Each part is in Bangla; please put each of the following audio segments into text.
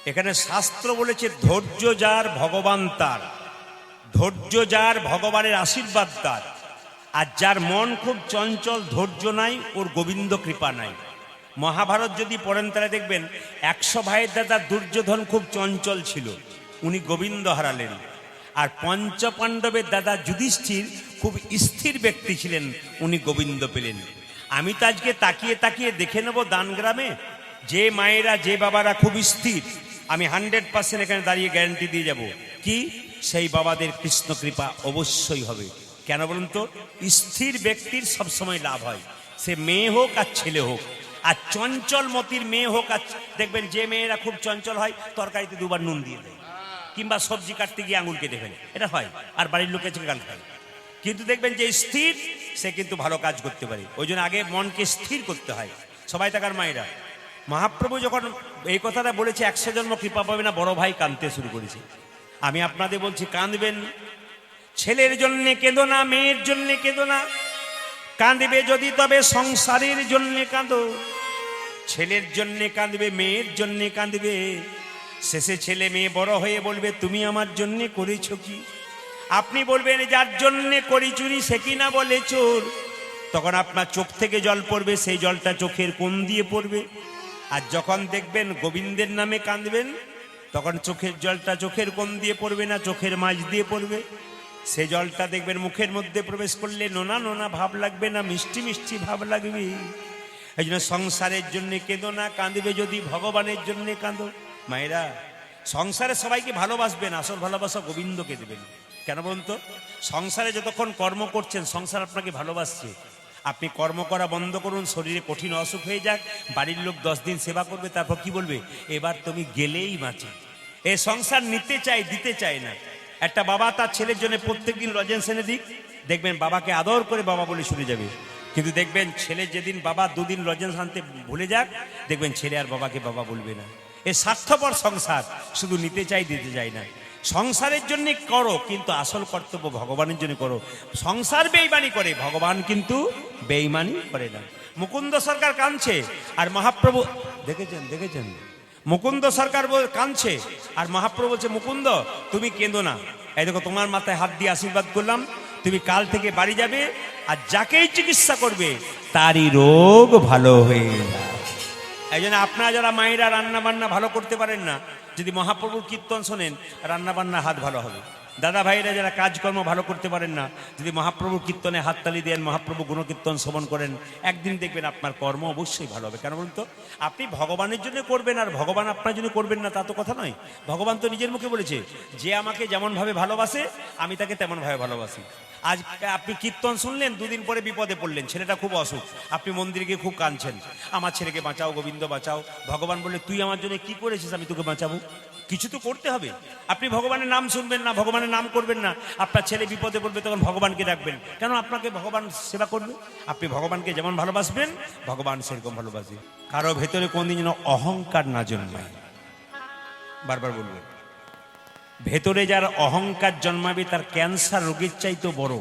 এখানে শাস্ত্র বলেছে ধৈর্য যার ভগবান তার, ধৈর্য যার ভগবানের আশীর্বাদ তার। আর যার মন খুব চঞ্চল, ধৈর্য নাই, ওর গোবিন্দ কৃপা নাই। মহাভারত যদি পড়েন তাহলে দেখবেন 100 ভাইয়ের দাদা দুর্যোধন খুব চঞ্চল ছিল, উনি গোবিন্দ হারালেন। আর পঞ্চপাণ্ডবের দাদা যুধিষ্ঠির খুব স্থির ব্যক্তি ছিলেন, উনি গোবিন্দ পেলেন। আমি তো আজকে তাকিয়ে তাকিয়ে দেখে নেব দানগ্রামে যে মায়েরা যে বাবারা খুব স্থির, আমি 100% এখানে দাঁড়িয়ে গ্যারান্টি দিয়ে যাব কি সেই বাবাদের কৃষ্ণ কৃপা অবশ্যই হবে। কেন বলুন তো? স্থির ব্যক্তির সবসময় লাভ হয়, সে মেয়ে হোক আর ছেলে হোক। আর চঞ্চল মতির মেয়ে হোক, আর দেখবেন যে মেয়েরা খুব চঞ্চল হয় তরকারিতে দুবার নুন দিয়ে দেয়, কিংবা সবজি কাটতে গিয়ে আঙুল কেটে ফেলে, এটা হয়, আর বাড়ির লোকের গাল খায়। কিন্তু দেখবেন যে স্থির সে কিন্তু ভালো কাজ করতে পারে। ওই জন্য আগে মনকে স্থির করতে হয়। সবাই থাকার মায়েরা, মহাপ্রভু যখন এই কথাটা বলেছে 100 জন্ম কৃপা পাবে না, বড় ভাই কাঁদতে শুরু করেছে। আমি আপনাদের বলছি কাঁদবেন, ছেলের জন্যে কেঁদো না, মেয়ের জন্যে কেঁদো না, কাঁদবে যদি তবে সংসারের জন্যে কাঁদো। ছেলের জন্যে কাঁদবে, মেয়ের জন্যে কাঁদবে, শেষে ছেলে মেয়ে বড় হয়ে বলবে তুমি আমার জন্যে করেছো কি? আপনি বলবেন যার জন্যে করি চুরি সে কি না বলে চোর। তখন আপনার চোখ থেকে জল পড়বে, সেই জলটা চোখের কোণ দিয়ে পড়বে। আর যখন দেখবেন গোবিন্দের নামে কাঁদবেন, তখন চোখের জলটা চোখের কোণ দিয়ে পড়বে না, চোখের মাঝ দিয়ে পড়বে। সে জলটা দেখবেন মুখের মধ্যে প্রবেশ করলে নোনা নোনা ভাব লাগবে না, মিষ্টি মিষ্টি ভাব লাগবে। এই জন্য সংসারের জন্য কেঁদো না, কাঁদবে যদি ভগবানের জন্য কাঁদো। মায়েরা, সংসারে সবাইকে ভালোবাসবেন, আসল ভালোবাসা গোবিন্দকে দেবেন। কেন বলুন তো? সংসারে যতক্ষণ কর্ম করছেন সংসার আপনাকে ভালোবাসছে। আপনি কর্ম করা বন্ধ করুন, শরীরে কঠিন অসুখ হয়ে যাক, বাড়ির লোক 10 দিন সেবা করবে, তারপর কি বলবে? এবার তুমি গেলেই বাঁচে। এই সংসার নিতে চাই, দিতে চায় না। একটা বাবা তার ছেলের জন্য প্রত্যেকদিন লজেন্স এনে দিক, দেখবেন বাবাকে আদর করে বাবা বলে শুনে যাবে। কিন্তু দেখবেন ছেলে যেদিন বাবা 2 দিন লজেন্স আনতে ভুলে যাক, দেখবেন ছেলে আর বাবাকে বাবা বলবে না। এ স্বার্থপর সংসার, শুধু নিতে চাই, দিতে চাই না। সংসারের জন্য করো, কিন্তু আসল কর্তব্য ভগবানের জন্য করো। সংসার বেইমানি করে, ভগবান কিন্তু বেইমানি করে না। মুকুন্দ সরকার কাঁদছে আর মহাপ্রভু, দেখেছেন মুকুন্দ সরকার কাঁদছে আর মহাপ্রভু বলছে মুকুন্দ তুমি কেঁদো না, এই দেখো তোমার মাথায় হাত দিয়ে আশীর্বাদ করলাম, তুমি কাল থেকে বাড়ি যাবে আর যাকেই চিকিৎসা করবে তারই রোগ ভালো হয়ে যাবে। এই জন্য আপনারা যারা মায়েরা রান্না বান্না ভালো করতে পারেন না, যদি মহাপ্রভুর কীর্তন শোনেন রান্না বান্নার হাত ভালো হবে। দাদা ভাইরা যারা কাজকর্ম ভালো করতে পারেন না, যদি মহাপ্রভুর কীর্তনে হাততালি দেন, মহাপ্রভু গুণকীর্তন শ্রবণ করেন, একদিন দেখবেন আপনার কর্ম অবশ্যই ভালো হবে। কেন বলুন তো? আপনি ভগবানের জন্য করবেন আর ভগবান আপনার জন্য করবেন না, তা তো কথা নয়। ভগবান তো নিজের মুখে বলেছে যে আমাকে যেমনভাবে ভালোবাসে আমি তাকে তেমনভাবে ভালোবাসি। আজ আপনি কীর্তন শুনলেন, 2 দিন পরে বিপদে পড়লেন, ছেলেটা খুব অসুখ, আপনি মন্দিরে গিয়ে খুব কাঁদছেন, আমার ছেলেকে বাঁচাও গোবিন্দ বাঁচাও। ভগবান বললে তুই আমার জন্য কি করেছিস আমি তোকে বাঁচাবো? কিছু তো করতে হবে। আপনি ভগবানের নাম শুনবেন না, ভগবানের নাম করবেন না, আপনার ছেলে বিপদে পড়বে, তখন ভগবানকে ডাকবেন কেন? আপনাকে ভগবান সেবা করবে। আপনি ভগবানকে যেমন ভালোবাসবেন ভগবান সেরকম ভালোবাসবে। কারো ভেতরে কোনদিন যেন অহংকার না জন্মায়, বারবার বলবেন। ভেতরে যার অহংকার জন্মাবে তার ক্যান্সার রোগের চাইতে বড়।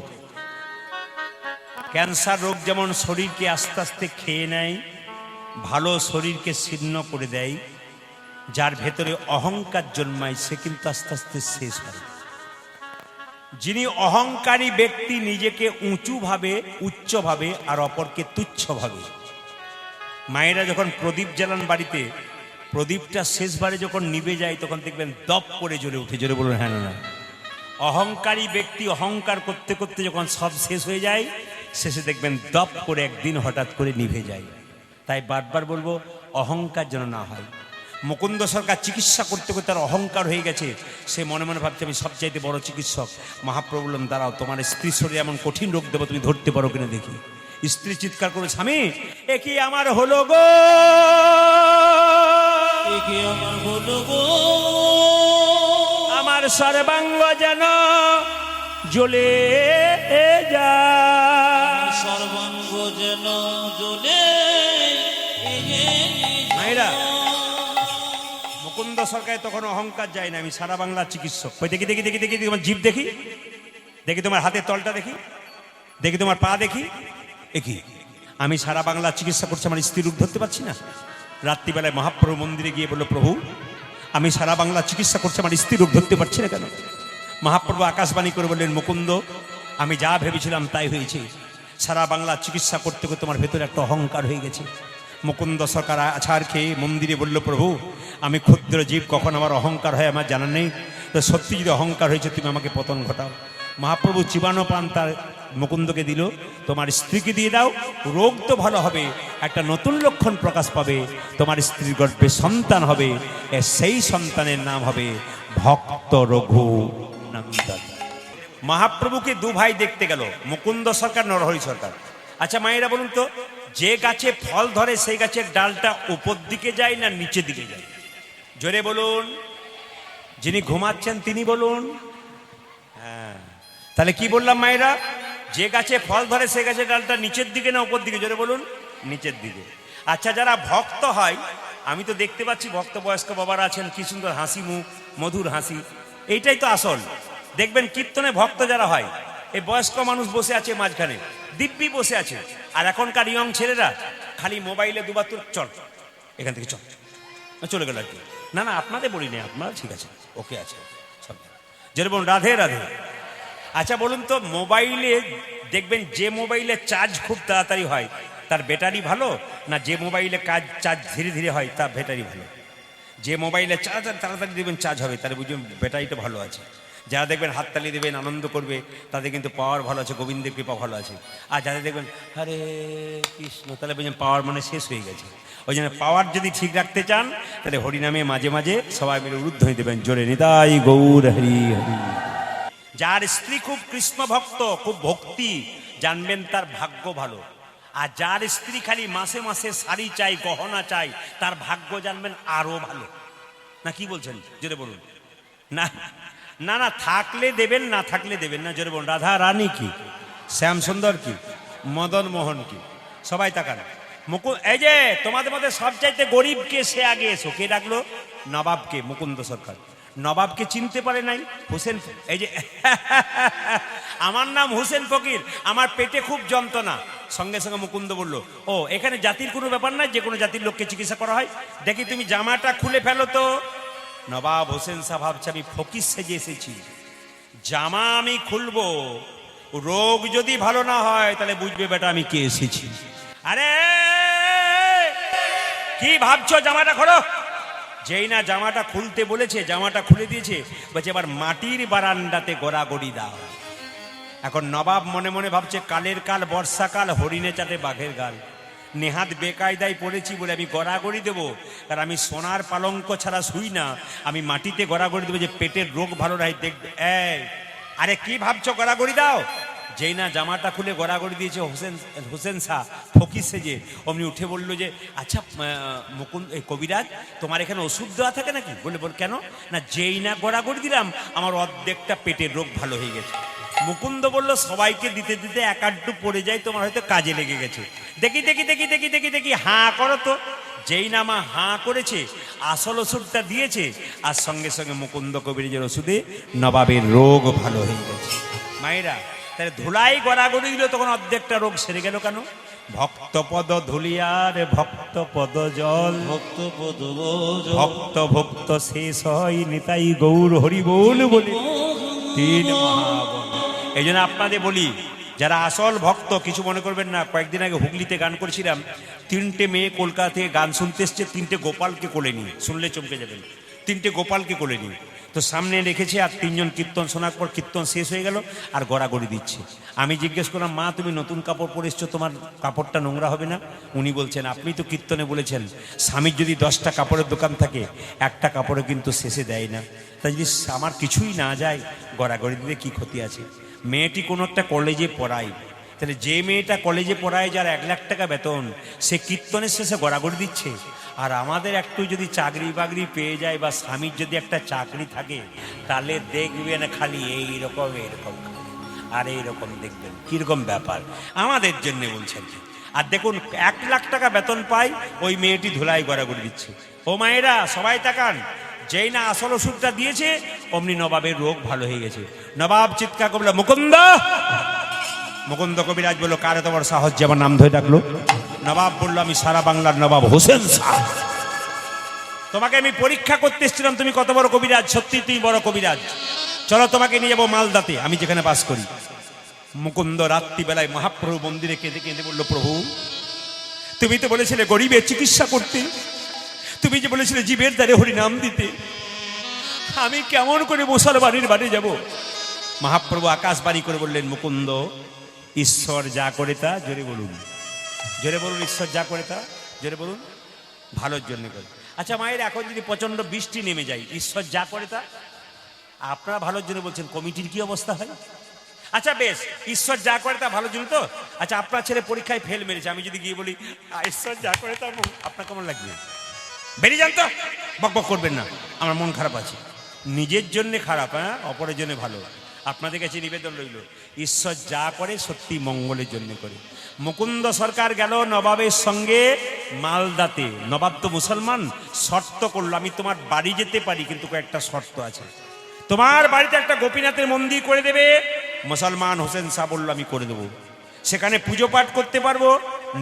ক্যান্সার রোগ যেমন শরীরকে আস্তে আস্তে খেয়ে নেয়, ভালো শরীরকে ছিন্ন করে দেয়, যার ভেতরে অহংকার জন্মায় সে কিন্তু আস্তে আস্তে শেষ হয়। যিনি অহংকারী ব্যক্তি নিজেকে উঁচু ভাবে, উচ্চ ভাবে, আর অপরকে তুচ্ছ ভাবে। মায়েরা যখন প্রদীপ জ্বালান বাড়িতে, প্রদীপটা শেষবারে যখন নিভে যায় তখন দেখবেন দপ করে জ্বলে উঠে। জোরে বলুন হ্যাঁ না? অহংকারী ব্যক্তি অহংকার করতে করতে যখন সব শেষ হয়ে যায়, শেষে দেখবেন দপ করে একদিন হঠাৎ করে নিভে যায়। তাই বারবার বলবো অহংকার যেন না হয়। মুকুন্দ সরকার চিকিৎসা করতে করতে তার অহংকার হয়ে গেছে, সে মনে মনে ভাবছে আমি সবচাইতে বড় চিকিৎসক। মহাপ্রভু বললেন দাঁড়াও, তোমার স্ত্রীর শরীরে এমন কঠিন রোগ দেবো, তুমি ধরতে পারো কিনা দেখি। স্ত্রী চিৎকার করে স্বামী এ কি আমার হলো গো, আমার সর্বাঙ্গ যেন জ্বলে যায়, সর্বাঙ্গ যেন জ্বলে। মায়েরা, মুকুন্দ সরকার তখন অহংকার যায় না, আমি সারা বাংলার চিকিৎসক। দেখি দেখি দেখি দেখি তোমার জিভ দেখি, দেখি তোমার হাতের তলটা দেখি, দেখি তোমার পা দেখি, একই আমি সারা বাংলা চিকিৎসা করছি, আমার স্ত্রী রূপ ধরতে পারছি না। রাত্রিবেলায় মহাপ্রভু মন্দিরে গিয়ে বলল প্রভু আমি সারা বাংলা চিকিৎসা করছি, আমার স্ত্রী রোগ ধরতে পারছি না কেন? মহাপ্রভু আকাশবাণী করে বললেন, মুকুন্দ, আমি যা ভেবেছিলাম তাই হয়েছে। সারা বাংলা চিকিৎসা করতে করতে তোমার ভেতরে একটা অহংকার হয়ে গেছে। মুকুন্দ সরকার আছাড় খেয়ে মন্দিরে বলল, প্রভু, আমি ক্ষুদ্র জীব, কখন আমার অহংকার হয় আমার জানা নেই, তো সত্যি যদি অহংকার হয়েছে তুমি আমাকে পতন ঘটাও। মহাপ্রভু চিবানো পান তার মুকুন্দকে দিল, তোমার স্ত্রীকে দিয়ে দাও, রোগ তো ভালো হবে, একটা নতুন লক্ষণ প্রকাশ পাবে, তোমার স্ত্রীর গর্ভে সন্তান হবে, সেই সন্তানের নাম হবে ভক্ত রঘু নন্দন। মহাপ্রভুকে দু ভাই দেখতে গেল, মুকুন্দ সরকার, নরহরি সরকার। আচ্ছা মায়েরা বলুন তো, যে গাছে ফল ধরে সেই গাছের ডালটা উপর দিকে যায় না নিচের দিকে যায়? জোরে বলুন, যিনি ঘুমাচ্ছেন তিনি বলুন। হ্যাঁ, তাহলে কি বললাম মায়েরা? যে গাছে ফল ধরে সেই গাছের ডালটা নিচের দিকে না উপর দিকে? জোরে বলুন, নিচের দিকে। আচ্ছা, যারা ভক্ত হয়, আমি তো দেখতে পাচ্ছি ভক্ত বয়স্ক বাবারা আছেন, কি সুন্দর হাসি মুখ, মধুর হাসি, এইটাই তো আসল। দেখবেন কীর্তনে ভক্ত যারা হয়, এই বয়স্ক মানুষ বসে আছে মাঝখানে, দিব্যি বসে আছে, আর এখনকার ইয়ং ছেলেরা খালি মোবাইলে দুবার তো চল এখান থেকে চল, চলে গেল আর কি। না না, আপনাদের বলি নেই, আপনারা ঠিক আছে, ওকে আছে সব। যেরকম রাধে রাধে। আচ্ছা বলুন তো, মোবাইলে দেখবেন যে মোবাইলে চার্জ খুব তাড়াতাড়ি হয় তার ব্যাটারি ভালো, না যে মোবাইলে চার্জ ধীরে ধীরে হয় তার ব্যাটারি ভালো? যে মোবাইলে চার্জ তাড়াতাড়ি দেবেন চার্জ হবে, তাহলে বুঝবেন ব্যাটারিটা ভালো আছে। যারা দেখবেন হাততালি দেবেন, আনন্দ করবে, তাদের কিন্তু পাওয়ার ভালো আছে, গোবিন্দের কৃপা ভালো আছে। আর যাদের দেখবেন হরে কৃষ্ণ, তাহলে বুঝবেন পাওয়ার মানে শেষ হয়ে গেছে। ওই জন্য পাওয়ার যদি ঠিক রাখতে চান, তাহলে হরিনামে মাঝে মাঝে সবাই মিলে উরুধ্বনি দেবেন, জোরে নিতাই গৌর হরি হরি। যার স্ত্রী খুব কৃষ্ণ ভক্ত, খুব ভক্তি, জানবেন তার ভাগ্য ভালো। আর যার স্ত্রী খালি মাসে মাসে শাড়ি চাই, গহনা চাই, তার ভাগ্য জানবেন আরো ভালো। না কি বলছেন? জোরে বলুন। না না না, থাকলে দেবেন, না থাকলে দেবেন না। জোরে বলুন। রাধা রানী কি, শ্যাম সুন্দর কি, মদন মোহন কি, সবাই তাকান। এই যে তোমাদের মধ্যে সবচাইতে গরিবকে সে আগে এসো, কে ডাকলো? নবাবকে, মুকুন্দ সরকার। নবাবকে চিনতে পারে নাই? হোসেন, এই যে আমার নাম হোসেন ফকির, আমার পেটে খুব যন্ত্রণা। সঙ্গে সঙ্গে মুকুন্দ বলল, ও এখানে জাতির কোনো ব্যাপার নাই, যে কোনো জাতির লোককে চিকিৎসা করা হয়। দেখি তুমি জামাটা খুলে ফেলো তো। নবাব হোসেন সাহেব ভাবছে আমি ফকির সেজে এসেছি, জামা আমি খুলবো, রোগ যদি ভালো না হয় তাহলে বুঝবে বেটা আমি কে এসেছি। আরে কি ভাবছো, জামাটা খোলো। যেই না জামাটা খুলতে বলেছে, জামাটা খুলে দিয়েছে, বলছে এবার মাটির বারান্দাতে গড়াগড়ি দাও। এখন নবাব মনে মনে ভাবছে, কালের কাল বর্ষাকাল, হরিণে চাটে বাঘের গাল, নেহাত বেকায়দায় পড়েছি বলে আমি গড়াগড়ি দেবো, কারণ আমি সোনার পালঙ্ক ছাড়া শুই না, আমি মাটিতে গড়াগড়ি দেবো, যে পেটের রোগ ভালো রাই দেখবে। এই আরে কি ভাবছো, গড়াগড়ি দাও। যেই না জামাটা খুলে গড়াগড়ি দিয়েছে হোসেন শাহ ফকির সেজে, অমনি উঠে বললো যে আচ্ছা মুকুন্দ, কবিরাজ, তোমার এখানে ওষুধ দেওয়া থাকে নাকি? বলে কেন? না যেই না গড়াগড়ি দিলাম আমার অর্ধেকটা পেটের রোগ ভালো হয়ে গেছে। মুকুন্দ বলল, সবাইকে দিতে দিতে এক আধটু পড়ে যায়, তোমার হয়তো কাজে লেগে গেছে। দেখি দেখি দেখি দেখি দেখি দেখি হাঁ করো তো। যেই না মা হাঁ করেছে, আসল ওষুধটা দিয়েছে, আর সঙ্গে সঙ্গে মুকুন্দ কবিরাজের ওষুধে নবাবের রোগ ভালো হয়ে গেছে। মায়েরা, তাহলে ধুলাই গড়াগড়ি দিল, তখন অর্ধেকটা রোগ সেরে গেল কেন? ভক্তপদ ধুলিয়ার ভক্তপদ জল, ভক্তপদ ভক্ত ভক্ত শেষ হয় নিতাই গৌর হরি বল বলে তিন মহাবন। এই জন্য আপনাদের বলি, যারা আসল ভক্ত, কিছু মনে করবেন না। কয়েকদিন আগে হুগলিতে গান করেছিলাম, 3টে মেয়ে কলকাতা থেকে গান শুনতে এসছে, 3টে গোপালকে কোলে নিয়ে, শুনলে চমকে যাবেন, 3টে গোপালকে কোলে নিয়ে। তো সামনে রেখেছে, আর 3জন কীর্তন শোনার পর কীর্তন শেষ হয়ে গেল, আর গড়াগড়ি দিচ্ছে। আমি জিজ্ঞেস করলাম, মা তুমি নতুন কাপড় পরে এসছো, তোমার কাপড়টা নোংরা হবে না? উনি বলছেন, আপনি তো কীর্তনে বলেছেন স্বামীর যদি 10টা কাপড়ের দোকান থাকে, একটা কাপড়ে কিন্তু শেষে দেয় না। তাই যদি আমার কিছুই না যায়, গড়াগড়ি দিতে কী ক্ষতি আছে? মেয়েটি কোনো একটা কলেজে পড়ায়, তাহলে যে মেয়েটা কলেজে পড়ায়, যার 1 লাখ টাকা বেতন, সে কীর্তনের শেষে গড়াগড়ি দিচ্ছে। আর আমাদের একটু যদি চাকরি বাকরি পেয়ে যায়, বা স্বামীর যদি একটা চাকরি থাকে, তাহলে দেখবেন খালি এইরকম এরকম, আর এইরকম দেখবেন কীরকম ব্যাপার। আমাদের জন্য বলছেন। আর দেখুন 1 লাখ টাকা বেতন পায়, ওই মেয়েটি ধুলাই গড়াগড়ি দিচ্ছে। ও মায়েরা সবাই তাকান, যেই না আসল ওষুধটা দিয়েছে, অমনি নবাবের রোগ ভালো হয়ে গেছে। নবাব চিৎকার করলো, মুকুন্দ। মুকুন্দ কবিরাজ বললো, কার এত বড় সাহস যে আমার নাম ধরে ডাকলো? নবাব বললো, আমি সারা বাংলার নবাব হোসেন শাহ। তোমাকে আমি পরীক্ষা করতে এসেছিলাম, তুমি কত বড় কবিরাজ। সত্যি তুমি বড় কবিরাজ। চলো তোমাকে নিয়ে যাবো মালদাতে, আমি যেখানে বাস করি। মুকুন্দ রাত্রিবেলায় মহাপ্রভু মন্দিরে কেঁদে কেঁদে বলল, প্রভু তুমি তো বলেছিলে গরিবের চিকিৎসা করতে, তুমি যে বলেছিলে জীবের দ্বারে হরি নাম দিতে, আমি কেমন করে মুসলমানের বাড়ি যাব? মহাপ্রভু আকাশবাণী করে বললেন, মুকুন্দ ঈশ্বর যা করে তা, জোরে বলুন, জোরে বলুন, ঈশ্বর যা করে তা, জোরে বলুন, ভালোর জন্য করে। আচ্ছা মায়ের, এখন যদি প্রচন্ড বৃষ্টি নেমে যায়, ঈশ্বর যা করে তা, আপনারা ভালোর জন্য বলছেন, কমিটির কি অবস্থা হয়? আচ্ছা বেশ, ঈশ্বর যা করে তা ভালোর জন্য তো। আচ্ছা আপনার ছেলে পরীক্ষায় ফেল মেরেছে, আমি যদি গিয়ে বলি ঈশ্বর যা করে তা, আপনার কেমন লাগবে? বেরিয়ে যান তো, বকবক করবেন না, আমার মন খারাপ আছে। নিজের জন্য খারাপ, হ্যাঁ, অপরের জন্য ভালো। আপনাদের কাছে নিবেদন রইল, ঈশ্বর যা করে সত্যি মঙ্গলের জন্য করে। মুকুন্দ সরকার গেল নবাবের সঙ্গে মালদাতে। নবাব তো মুসলমান, শর্ত করলো, আমি তোমার বাড়ি যেতে পারি, কিন্তু কয়েকটা শর্ত আছে। তোমার বাড়িতে একটা গোপীনাথের মন্দির করে দেবে। মুসলমান হোসেন শাহ বলল, আমি করে দেবো। সেখানে পুজো পাঠ করতে পারবো?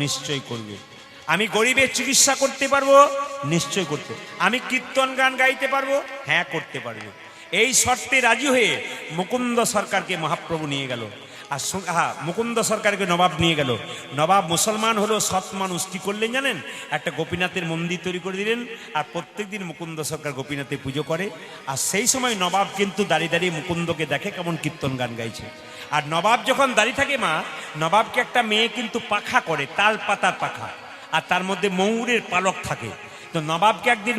নিশ্চয়ই করবে। আমি গরিবের চিকিৎসা করতে পারবো? নিশ্চয় করতে। আমি কীর্তন গান গাইতে পারবো? হ্যাঁ, করতে পারবো। এই শর্তে রাজি হয়ে মুকুন্দ সরকারকে মহাপ্রভু নিয়ে গেল। আর মুকুন্দ সরকারকে নবাব নিয়ে গেল। নবাব মুসলমান হলো, সৎ মানুষ। কি করলেন জানেন? একটা গোপীনাথের মন্দির তৈরি করে দিলেন, আর প্রত্যেকদিন মুকুন্দ সরকার গোপীনাথে পুজো করে। আর সেই সময় নবাব কিন্তু দাঁড়িয়ে দাঁড়িয়ে মুকুন্দকে দেখে কেমন কীর্তন গান গাইছে। আর নবাব যখন দাঁড়িয়ে থাকে মা, নবাবকে একটা মেয়ে কিন্তু পাখা করে, তাল পাতার পাখা, আর তার মধ্যে ময়ূরের পালক থাকে। তো নবাবকে একদিন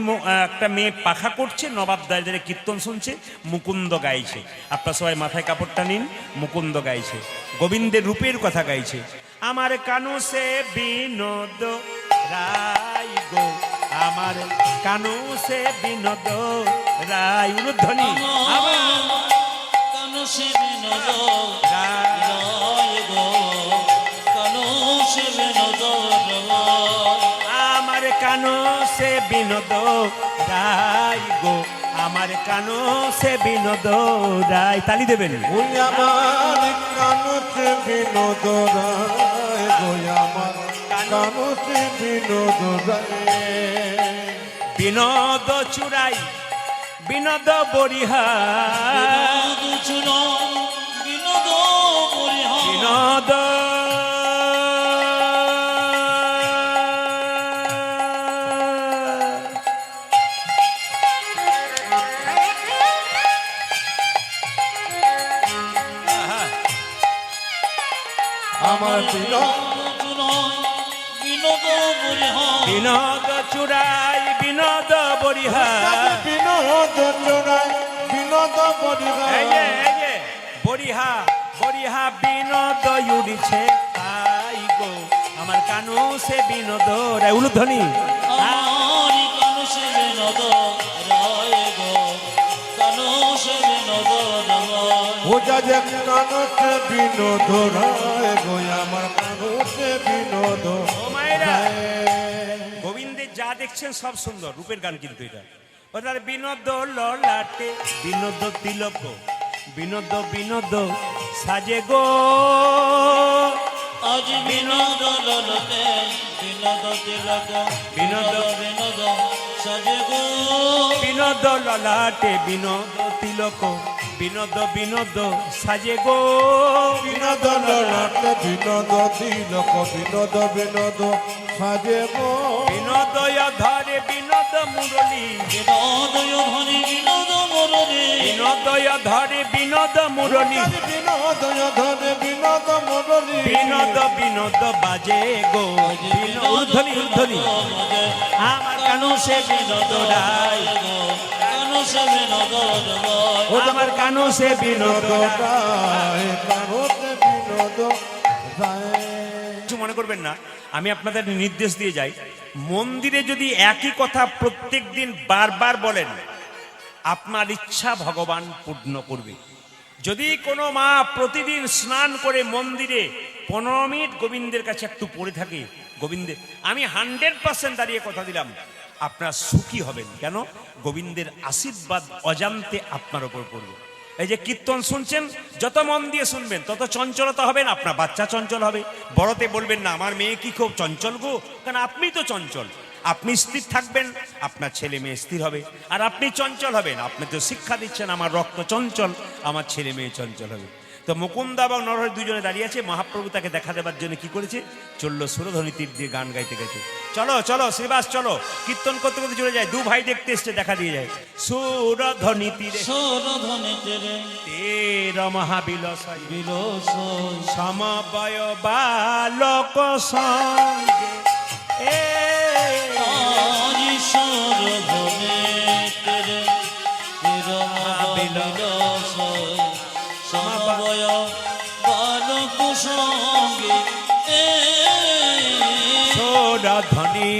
একটা মেয়ে পাখা করছে, নবাব দাঁড়িয়ে দাঁড়িয়ে কীর্তন শুনছে, মুকুন্দ গাইছে। আপনার সবাই মাথায় কাপড়টা নিন, মুকুন্দ গাইছে, গোবিন্দের রূপের কথা গাইছে। আমার কানু সে বিনোদ রায় গো, আমার কানু সে বিনোদ রায়। উলুধ্বনি, কানু সে বিনোদ রায় গো, কানু সে বিনোদ রায়। আমার কানো সে বিনোদ রায় গো, আমার কানো সে বিনোদ রায়। তালি দেবেন। ওই আমার কানো সে বিনোদ রায় গো, আমার কানো সে বিনোদ রায়। বিনোদ চুরাই বিনোদ বরিহার, বিনোদ চুরাই বিনোদ বরিহার। বিনোদ আমার বিনোদ বিনোদ বরিহার। বিনোদ চুরাই বিনোদ বরিহার। বিনোদ চোরাই বিনোদ এই যে, এই যে, বরিহা বরিহা বিনোদ উড়িছে তাই গো, আমার কানু সে বিনোদ রায়। উলুধ্বনি, আমার কানু সে বিনোদ রায় গো, কানু সে বিনোদ রায়। ও যা যে কানো সে বিনোদ রায় গো, আমার কানো সে বিনোদ ও মায়েরা, রায়। গোবিন্দের যা দেখছেন সব সুন্দর, রূপের গান কিন্তু এটা। ওটার বিনোদ ললাটে বিনোদ তিলক, বিনোদ বিনোদ সাজে গো, আজ বিনোদ ললতে বিনোদ তিলক, বিনোদ বিনোদ সাজে গো। বিনোদ ললাটে বিনোদ তিলক, বিনোদ বিনোদ সাজে গো। বিনোদ ললাটে বিনোদ তিলক, বিনোদ বিনোদ সাজে গো। বিনোদয় ধরে বিনোদ মুরলী, বিনোদয় ধরে বিনোদ মুরলী। বিনোদয় ধরে বিনোদ মুরলী, বিনোদয় ধরে বিনোদ মুরলী। বিনোদ বিনোদ বাজে গো। উর্ধ্বনি, উর্ধ্বনি, আমার কানু সে বিনোদ রায়, কানু সে বিনোদ রায়। আমার কানু সে বিনোদ রায়। রায়, কানোতে বিনোদ রায়। কিছু মনে করবেন না, আমি আপনাদের নির্দেশ দিয়ে যাই। মন্দিরে যদি একই কথা প্রত্যেক দিন বারবার বলেন, আপনার ইচ্ছা ভগবান পূর্ণ করবে। যদি কোনো মা প্রতিদিন স্নান করে মন্দিরে 15 মিনিট গোবিন্দের কাছে একটু পড়ে থাকে, গোবিন্দের, আমি 100% দাঁড়িয়ে কথা দিলাম, আপনারা সুখী হবেন। কেন? গোবিন্দের আশীর্বাদ অজান্তে আপনার ওপর পড়বে। এই যে কীর্তন শুনছেন, যত মন দিয়ে শুনবেন তত চঞ্চলতা হবেন। আপনার বাচ্চা চঞ্চল হবে। বড়তে বলবেন না আমার মেয়ে কি খুব চঞ্চল গো, কারণ আপনি তো চঞ্চল। আপনি স্থির থাকবেন, আপনার ছেলে মেয়ে স্থির হবে। আর আপনি চঞ্চল হবেন, আপনি তো শিক্ষা দিচ্ছেন আমার রক্ত চঞ্চল, আমার ছেলে মেয়ে চঞ্চল হবে। তো মুকুন্দা এবং নরহরি দুজনে দাঁড়িয়ে আছে, মহাপ্রভু তাকে দেখা দেবার জন্য কি করেছে, চললো সুরধ্বনি তীর দিয়ে গান গাইতে গাইতে। চলো চলো শ্রীবাস চলো, কীর্তন করতে করতে চলে যায়। দু ভাই দেখতে এসছে, দেখা দিয়ে যায়। সুরধ্বনি তীরে সুরধ্বনি তীরে তের মহাবিলাস বিলসই সমবয় বালক সঙ্গে এ আজি সুরধ্বনি তীরে বিলসই সমবয় বালক সঙ্গে সুরধ্বনি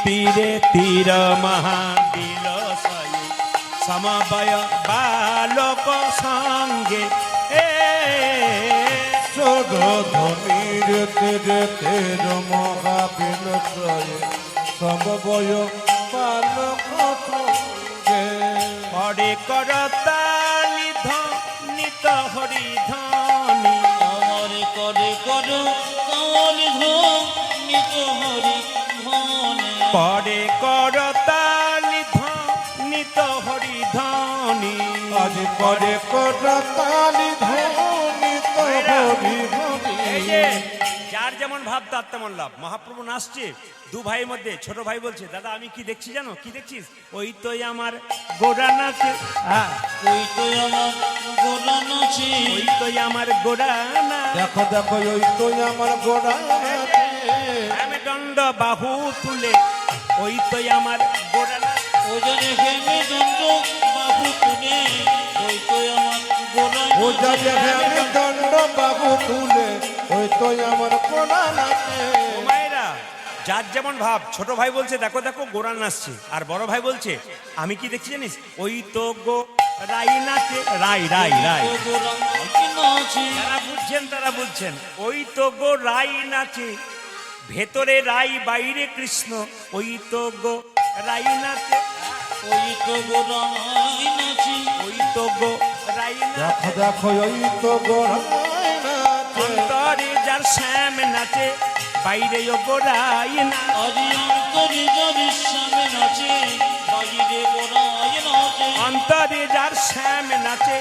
তীরে তীর মহাবিলাস সমবয় বালক সঙ্গে এ সুরধ্বনির তীরে তের মহাবিলসয়ে সমবয় বালক সঙ্গে পরে করতালি ধ্বনিত হরি ধ্বনি আমার করে কর কালি নিত হরি ধনে পরে করতালি ধ্বনিত হরি ধ্বনি আজ পরে করতালি ধ্বনি তো হরি এই যে হরি যার যেমন ভাব তার তেমন লাভ। মহাপ্রভু নাচছে, দু ভাইয়ের মধ্যে ছোট ভাই বলছে, দাদা আমি কি দেখছি জানো, কি দেখছিস? ওই তো আমার গোড়া নাচে, ওই তো আমার গোলা নাচি ওই তো আমার গোড়া না, দেখো দেখো ওই তো আমার গোড়া আমি দণ্ড বাহু তুলে, ওই তো আমার গোড়া না। ও জানে হেমে দণ্ড বাবু তুলে ওই তো আমার গোলা ও যাবে আমি দণ্ড বাবু তুলে ওই তো আমার গোড়া নাচে ও মায়েরা, যার যেমন ভাব। ছোট ভাই বলছে দেখো দেখো গোড়া নাচছে, আর বড় ভাই বলছে আমি কি দেখছি জানিস, ওই তো গো রাই নাচে, রাই রাই রাই। গোলা নাচি যারা বুঝছেন তারা বুঝছেন, ওই তো গো রাই নাচে, ভেতরে রাই বাইরে কৃষ্ণ, ওই তো গো রাই নাচে, ওই তো গোলা নাচি ওই তো গো রাই নাচে। দেখো দেখো ওই তো গোড়ায় নাচে অন্তরে যার শ্যাম নাচে, বাইরে ও গো রাই না। আজি অন্তরে যারি সামনে নাচে বাজিরে গোড়ায় নাচে অন্তরে যার শ্যাম নাচে,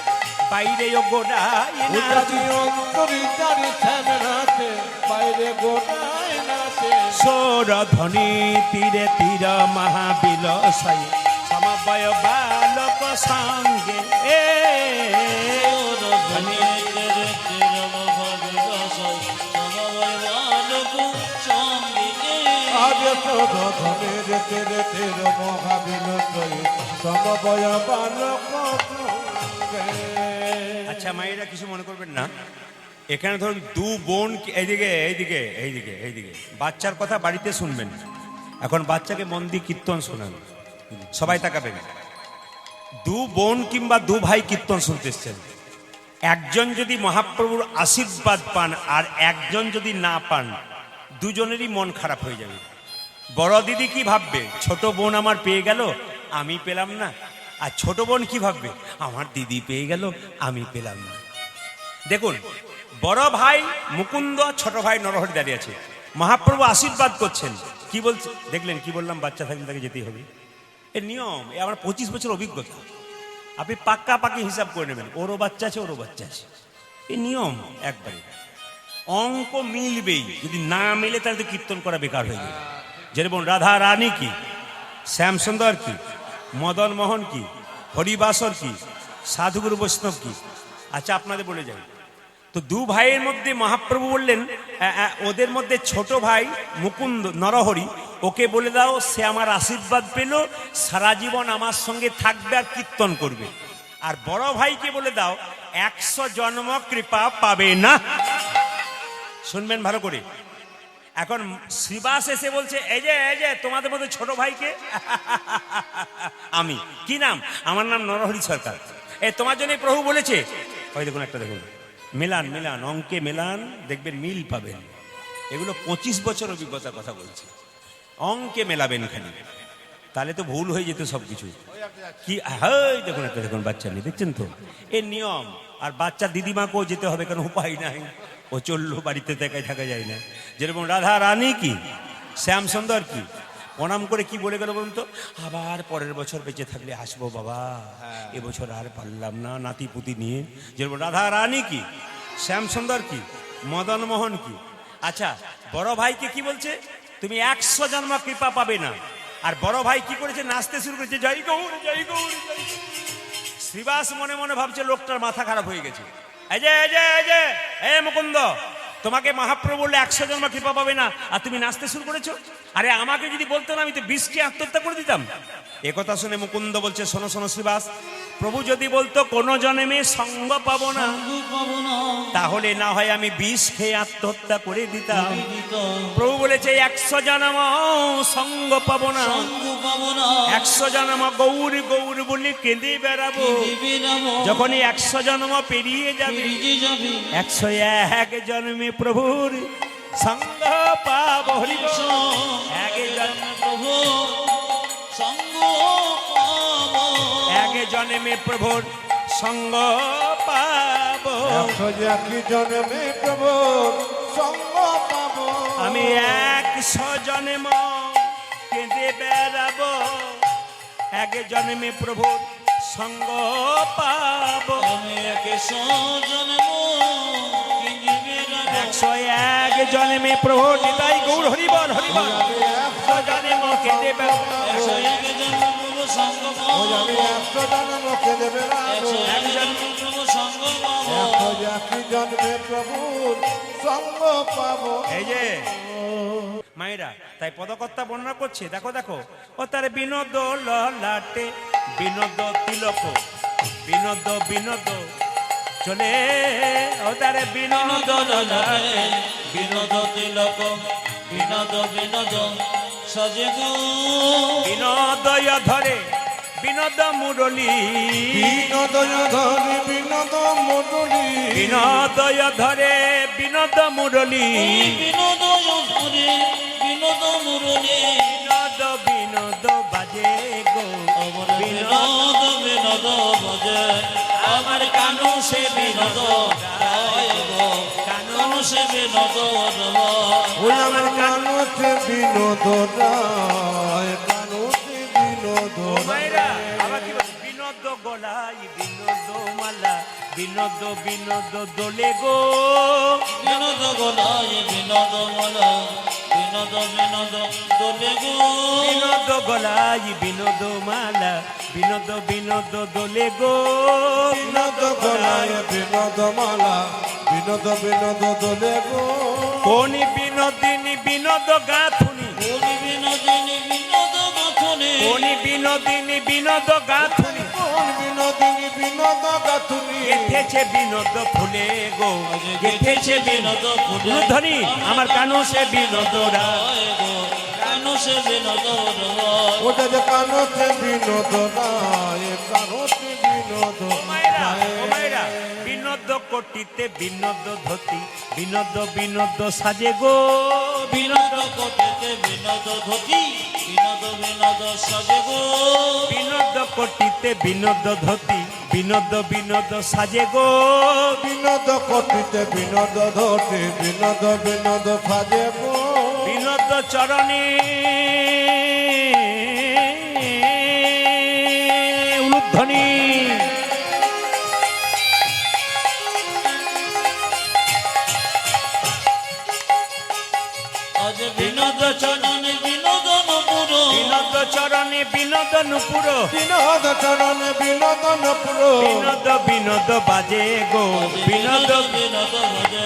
বাইরে ও গো রাই না। উদাদি অন্তরি তারি শ্যামে নাচে বাইরে গোড়ায় নাচে সুরধ্বনি তীরে তীর মহাবিলাসয় সমবয় বালক সঙ্গে এ সুরধ্বনি তীরে তীরে মহাবিলাসয় সমবয় বালক সঙ্গে আজ শোধ ধনের তেরে তের মহাবিলসয়ে সমবয় বালক সঙ্গে আচ্ছা মায়েরা কিছু মনে করবেন না, এখানে ধরুন দু বোন এইদিকে এইদিকে এইদিকে এইদিকে, বাচ্চার কথা বাড়িতে শুনবেন। এখন বাচ্চাকে মন দিয়ে কীর্তন শোনান, সবাই তাকাবেন। দু বোন কিংবা দু ভাই কীর্তন শুনতে এসছেন, একজন যদি মহাপ্রভুর আশীর্বাদ পান আর একজন যদি না পান, দুজনেরই মন খারাপ হয়ে যাবে। বড় দিদি কি ভাববে, ছোট বোন আমার পেয়ে গেল আমি পেলাম না, আর ছোট বোন কি ভাববে, আমার দিদি পেয়ে গেল আমি পেলাম না। দেখুন, বড় ভাই মুকুন্দ, ছোট ভাই নরহরি দাঁড়িয়ে আছে, মহাপ্রভু আশীর্বাদ করছেন। কি বলছে দেখলেন, কি বললাম, বাচ্চা থাকলে তাকে যেতেই হবে, এ নিয়ম। এ আমার 25 বছর অভিজ্ঞতা, আপনি পাক্কা পাকি হিসাব করে নেবেন, ওরও বাচ্চা আছে ওরও বাচ্চা আছে, এ নিয়ম একবারে। অঙ্ক মিলবেই, যদি না মিলে তাহলে তো কীর্তন করা বেকার হয়ে যাবে। যেরকম রাধা রানী কি, শ্যামসুন্দর কি, মদন মোহন কি, হরিবাসর কি, সাধুগুরু বৈষ্ণব কি। আচ্ছা আপনাদের বলে যাই, তো দু ভাইয়ের মধ্যে মহাপ্রভু বললেন, ওদের মধ্যে ছোট ভাই মুকুন্দ নরহরি, ওকে বলে দাও সে আমার আশীর্বাদ পেল, সারা জীবন আমার সঙ্গে থাকবে আর কীর্তন করবে। আর বড় ভাইকে বলে দাও 100 জন্ম কৃপা পাবে না। শুনবেন ভালো করে। এখন শ্রীবাস এসে বলছে, এই যে তোমাদের মধ্যে ছোট ভাইকে আমি, কি নাম, আমার নাম নরহরি সরকার, তোমার জন্য প্রভু বলেছে। ওই দেখুন একটা দেখুন, মেলান মেলান, অঙ্কে মেলান, দেখবেন মিল পাবেন। এগুলো 25 বছর অভিজ্ঞতার কথা বলছে, অঙ্কে মেলাবেন খালি, তাহলে তো ভুল হয়ে যেত সব কিছু। কি হ্যাঁ দেখুন একটা দেখুন, বাচ্চা নেই দেখছেন তো, এর নিয়ম। আর বাচ্চার দিদিমাকেও যেতে হবে, কারণ উপায় নাই, ও চললো, বাড়িতে থাকা যায় না। যেরকম রাধা রানী কি, শ্যামসুন্দর কি, প্রণাম করে কি বলে গেল বলুন তো, আবার পরের বছর বেঁচে থাকলে আসবো বাবা, এবছর আর পারলাম না, নাতি পুতি নিয়ে। যেরকম রাধা রানী কি, শ্যামসুন্দর কি, মদন মোহন কি। আচ্ছা, বড় ভাইকে কি বলছে, তুমি 100 জন্ম কৃপা পাবে না। আর বড় ভাই কি করেছে, নাচতে শুরু করেছে, জয় গৌর জয় গৌর জয় গৌর। শ্রীবাস মনে মনে ভাবছে লোকটার মাথা খারাপ হয়ে গেছে। এই মুকুন্দ, তোমাকে মহাপ্রভু বললে 100 জন্ম কৃপা পাবে না, আর তুমি নাচতে শুরু করেছো। আরে আমাকে যদি বলতো না, আমি তো 20টি আত্মহত্যা করে দিতাম। একথা শুনে মুকুন্দ বলছে, শোনো শোনো শ্রীবাস, প্রভু যদি বলতো কোনো জন্মে সঙ্গ পাবো না, তাহলে না হয় আমি 20 খেয়ে আত্মহত্যা করে দিতাম। প্রভু বলেছে 100 জন্ম সঙ্গ পাবো না, 100 জন্ম গৌর গৌর বলে কেঁদে বেড়াবো। যখনই 100 জন্ম পেরিয়ে যাবে, 101 জন্মে প্রভুর সঙ্গ পাবো। হরি বল। এক জন্মে প্রভু সঙ্গ পাবো, এক জন্মে প্রভুর সঙ্গ পাবো। 101 জন্মে প্রভুর সঙ্গ পাবো। আমি 100 জন্ম কেঁদে বেড়াবো, এক জন্মে প্রভুর সঙ্গ পাবো। আমি 100 জন্ম 101 জন্মে প্রভু নিতাই গৌর হরি বল হরি বল। 100 জন্ম কেঁদে বেড়াবো, 101 জন্ম প্রভু সঙ্গ পাবো। আমি 100 জন্ম কেঁদে বেড়াবো, 101 জন্ম প্রভু সঙ্গ পাবো। 101 জন্মে প্রভুর সঙ্গ পাবো। এই যে মায়েরা, তাই পদকর্তা বর্ণনা করছে, দেখো দেখো, ও তার বিনোদ ললাটে বিনোদ তিলক, বিনোদ বিনোদ চলে, ও তার বিনোদ ললাটে বিনোদ তিলক, বিনোদ বিনোদ সাজে গো। বিনোদয় ধরে বিনোদ মুরলী, বিনোদয় ধরে বিনোদ মুরলী, বিনোদয় ধরে বিনোদ মুরলী, বিনোদ ধরে বিনোদ মুরলী, বিনোদ বিনোদ বাজে গো, আমার বিনোদ বিনোদ বাজে, আমার কানু সে বিনোদ গায় গো, কানু সে বিনোদ রয়। ওই আমার কানুতে বিনোদ রায়, কানুতে বিনোদ মায়েরা রায়। আবার কি বলছে, বিনোদ গলাই বিনোদ মালা, বিনোদ বিনোদ দোলে গো, বিনোদ গোলায় বিনোদ মালা, বিনোদ বিনোদ দোলে গো। বিনোদ গলাই বিনোদ মালা, বিনোদ বিনোদ দোলে গো, বিনোদ গলায় বিনোদ মালা, বিনোদ বিনোদ দোলে গো। কোন বিনোদিনী বিনোদ গাথুনি, কোন বিনোদিনী বিনোদ গাথনে, কোন বিনোদিনী বিনোদ গাথুনি, কোন বিনোদিনী বিনোদ গাথুনি, গেথেছে বিনোদ ফুলে গো, গেথেছে বিনোদ ধ্বনি আমার কানু সে বিনোদ রায়। কানু সে বিনোদ রয়। ওটা যে কানুতে বিনোদ রায়, কানুতে বিনোদ ও মায়েরা, বিনোদ কোটিতে বিনোদ ধতি, বিনোদ বিনোদ সাজে গো, বিনোদ কোটিতে বিনোদ ধতি, বিনোদ বিনোদ সাজে গো। বিনোদ কোটিতে বিনোদ ধতি, বিনোদ বিনোদ সাজে গো, বিনোদ কোটিতে বিনোদ ধরতে, বিনোদ বিনোদ সাজে গো। বিনোদ চরণে উলুধ্বনি, আজ বিনোদ চরণে বিনোদন পুরো, বিনোদ চরণে বিনোদ নুপুর, বিনোদ চরণ বিনোদন পুরো, বিনোদ বিনোদ বাজে গো, বিনোদ বিনোদ ভজে,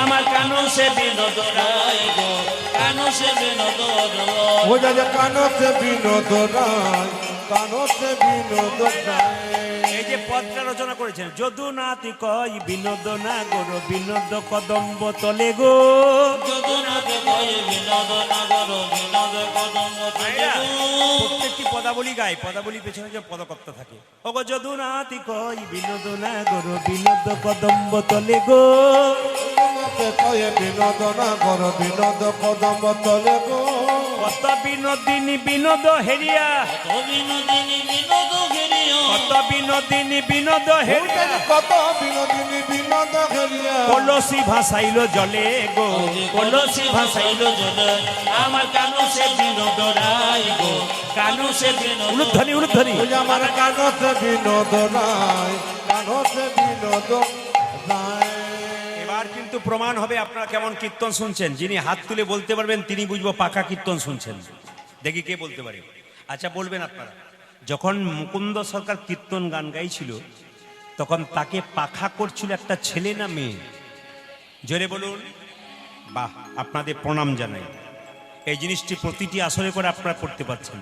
আমার কানু সে বিনোদ রায় গো, কানু সে বিনোদ রয়। ওটা যে কানুতে বিনোদ রায়, কানুতে বিনোদ রায়। এই যে পদটা রচনা করেছেন, যদু নাতি কই বিনোদ না গরো, বিনোদ কদম্ব তলে গো, যদুনাথ কয়ে বিনোদ নগর, বিনোদ কদম ভাইরা, তলে গো। প্রত্যেকটি পদাবলী গায়, পদাবলীর পেছনে যে পদকর্তা থাকে। ওগো যদু নাতি কই বিনোদ না গরো, বিনোদ কদম্ব তলে গো, মতে কয়ে বিনোদ না কর, বিনোদ কদম্ব তলে গো। কত বিনোদিনী বিনোদ হেরিয়া, কত বিনোদিনী বিনোদ ঘেরিয়া, কত বিনোদিনী বিনোদ হেরিয়া কত বিনোদিনী বিনোদ হেরিয়া কলসি ভাসাইল জলে গো কলসি ভাসাইল জলে আমার কানু সে বিনোদ রায় গো কানু সে বিনোদ উলুধ্বনি উলুধ্বনি ওই আমার কানতে বিনোদ রায় কানতে বিনোদ রায়। এবার কিন্তু প্রমাণ হবে আপনারা কেমন কীর্তন শুনছেন। যিনি হাত তুলে বলতে পারবেন তিনি বুঝবো পাকা কীর্তন শুনছেন। দেখি কে বলতে পারে। আচ্ছা বলবেন আপনারা, যখন মুকুন্দ সরকার কীর্তন গান গাইছিল তখন তাকে পাখা করছিল একটা ছেলে না মেয়ে? জোরে বলুন। বাহ, আপনাদের প্রণাম জানাই। এই জিনিসটি প্রতিটি আসরে করে আপনারা করতে পারছেন।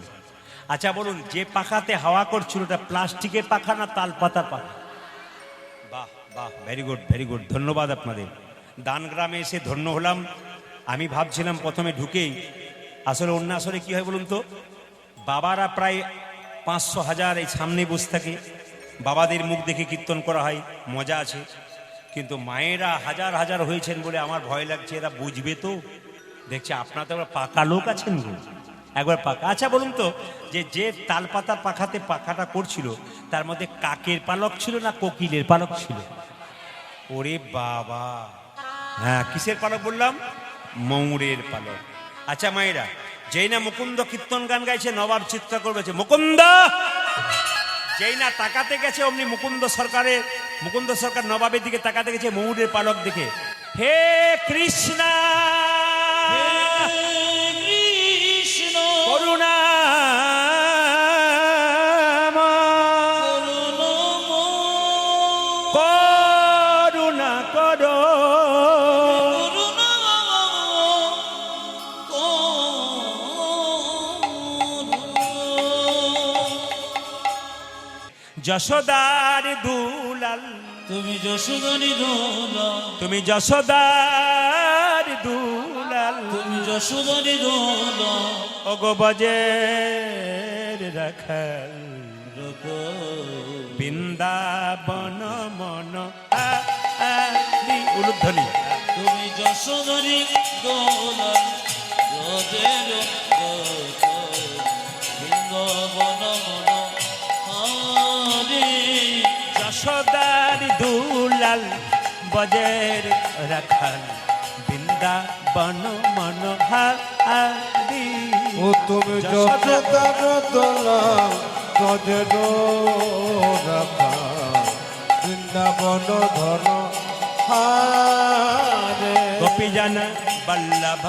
আচ্ছা বলুন, যে পাখাতে হাওয়া করছিল ওটা প্লাস্টিকের পাখা না তাল পাতার পাখা? বাহ বাহ, ভেরি গুড ভেরি গুড, ধন্যবাদ আপনাদের। দানগ্রামে এসে ধন্য হলাম। আমি ভাবছিলাম প্রথমে ঢুকেই আসলে অন্য আসরে কি হয় বলুন তো, বাবারা প্রায় 500,000 এই সামনে বসে থাকে, বাবাদের মুখ দেখে কীর্তন করা হয়, মজা আছে। কিন্তু মায়েরা হাজার হাজার হয়েছেন বলে আমার ভয় লাগছে এরা বুঝবে তো। দেখছি আপনারা তো আবার পাকা লোক আছেন গো, একবার পাকা। আচ্ছা বলুন তো, যে তালপাতা পাখাতে পাখাটা করছিল তার মধ্যে কাকের পালক ছিল না কোকিলের পালক ছিল? ওরে বাবা, হ্যাঁ কিসের পালক বললাম? ময়ূরের পালক। আচ্ছা মায়েরা, যেই না মুকুন্দ কীর্তন গান গাইছে নবাব চিৎকার করবে মুকুন্দ, যেই না তাকাতে গেছে অমনি মুকুন্দ সরকার নবাবের দিকে তাকাতে গেছে ময়ূরের পালক দেখে। হে কৃষ্ণ কৃষ্ণ করুণা করুণা করো যশোদার দুলাল, তুমি যশোদানি দোলা, তুমি যশোদার দুলাল, তুমি যশোদানি দোলা, ওগো বজের রাখাল, বৃন্দাবন মন উলুধ্বনি। তুমি যশোদানি দোলা, রজের বৃন্দাবন মন হরে। যশোদার দুলাল বজের রাখাল, বৃন্দাবন মন হারি। ও তুমি যশোদার দোলাল গজের রাখা বৃন্দাবন ধন হারে। গোপীজন বল্লভ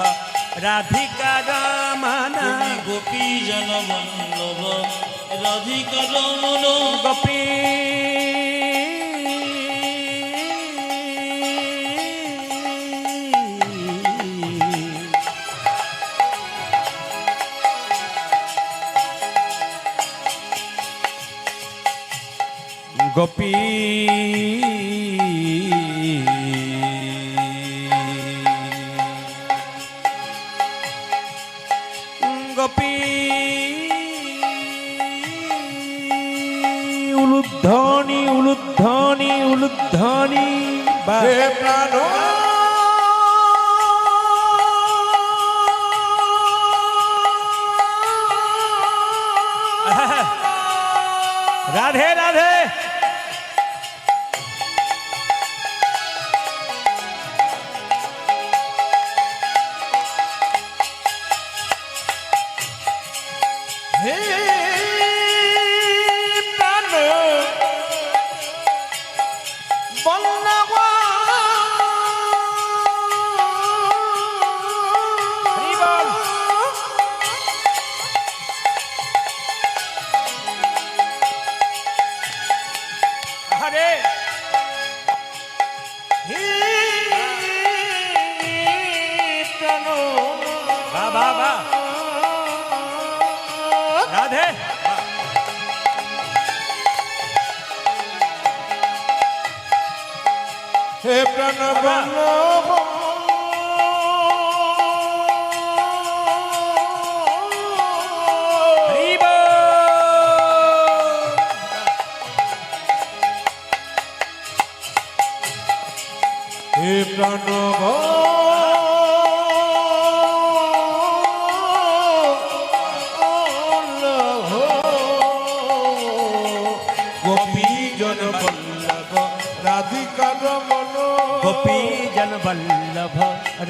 রাধিকা রমনা, তুমি গোপী জন বল্লভ রাধিকা রমণ। গোপী গোপী গোপী উলুধ্বনি উলুধ্বনি উলুধ্বনি। হে প্রাণ রাধে রাধে। হে প্রাণ বল্লভ হরি বল। আরে হে প্রাণ বাবা বা রাধে। হে প্রাণ বল্লভ হরি বল। হে প্রাণ বল্লভ রাধিকার মন গোপী জন বল্লভ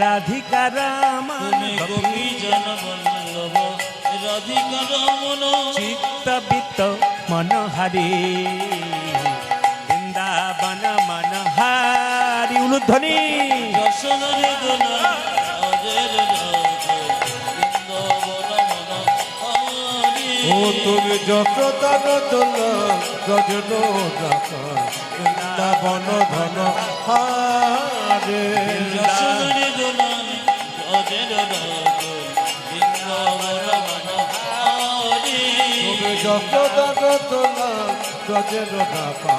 রাধিকা রাম তুমি গোপী জন বল্লভ রাধিকা রমণ চিত্তবিত্ত মনোহারি বৃন্দাবন মনোহারি উলুধ্বনি দর্শনের দোলা অজের বৃন্দাবন মনোহারি ও তুমি যত দান তোলা গজল রাখা বৃন্দাবন ধন হারে দর্শনের দোলা অজের বৃন্দাবন মনোহারি তুমি যত দান তোলা গজল রাখা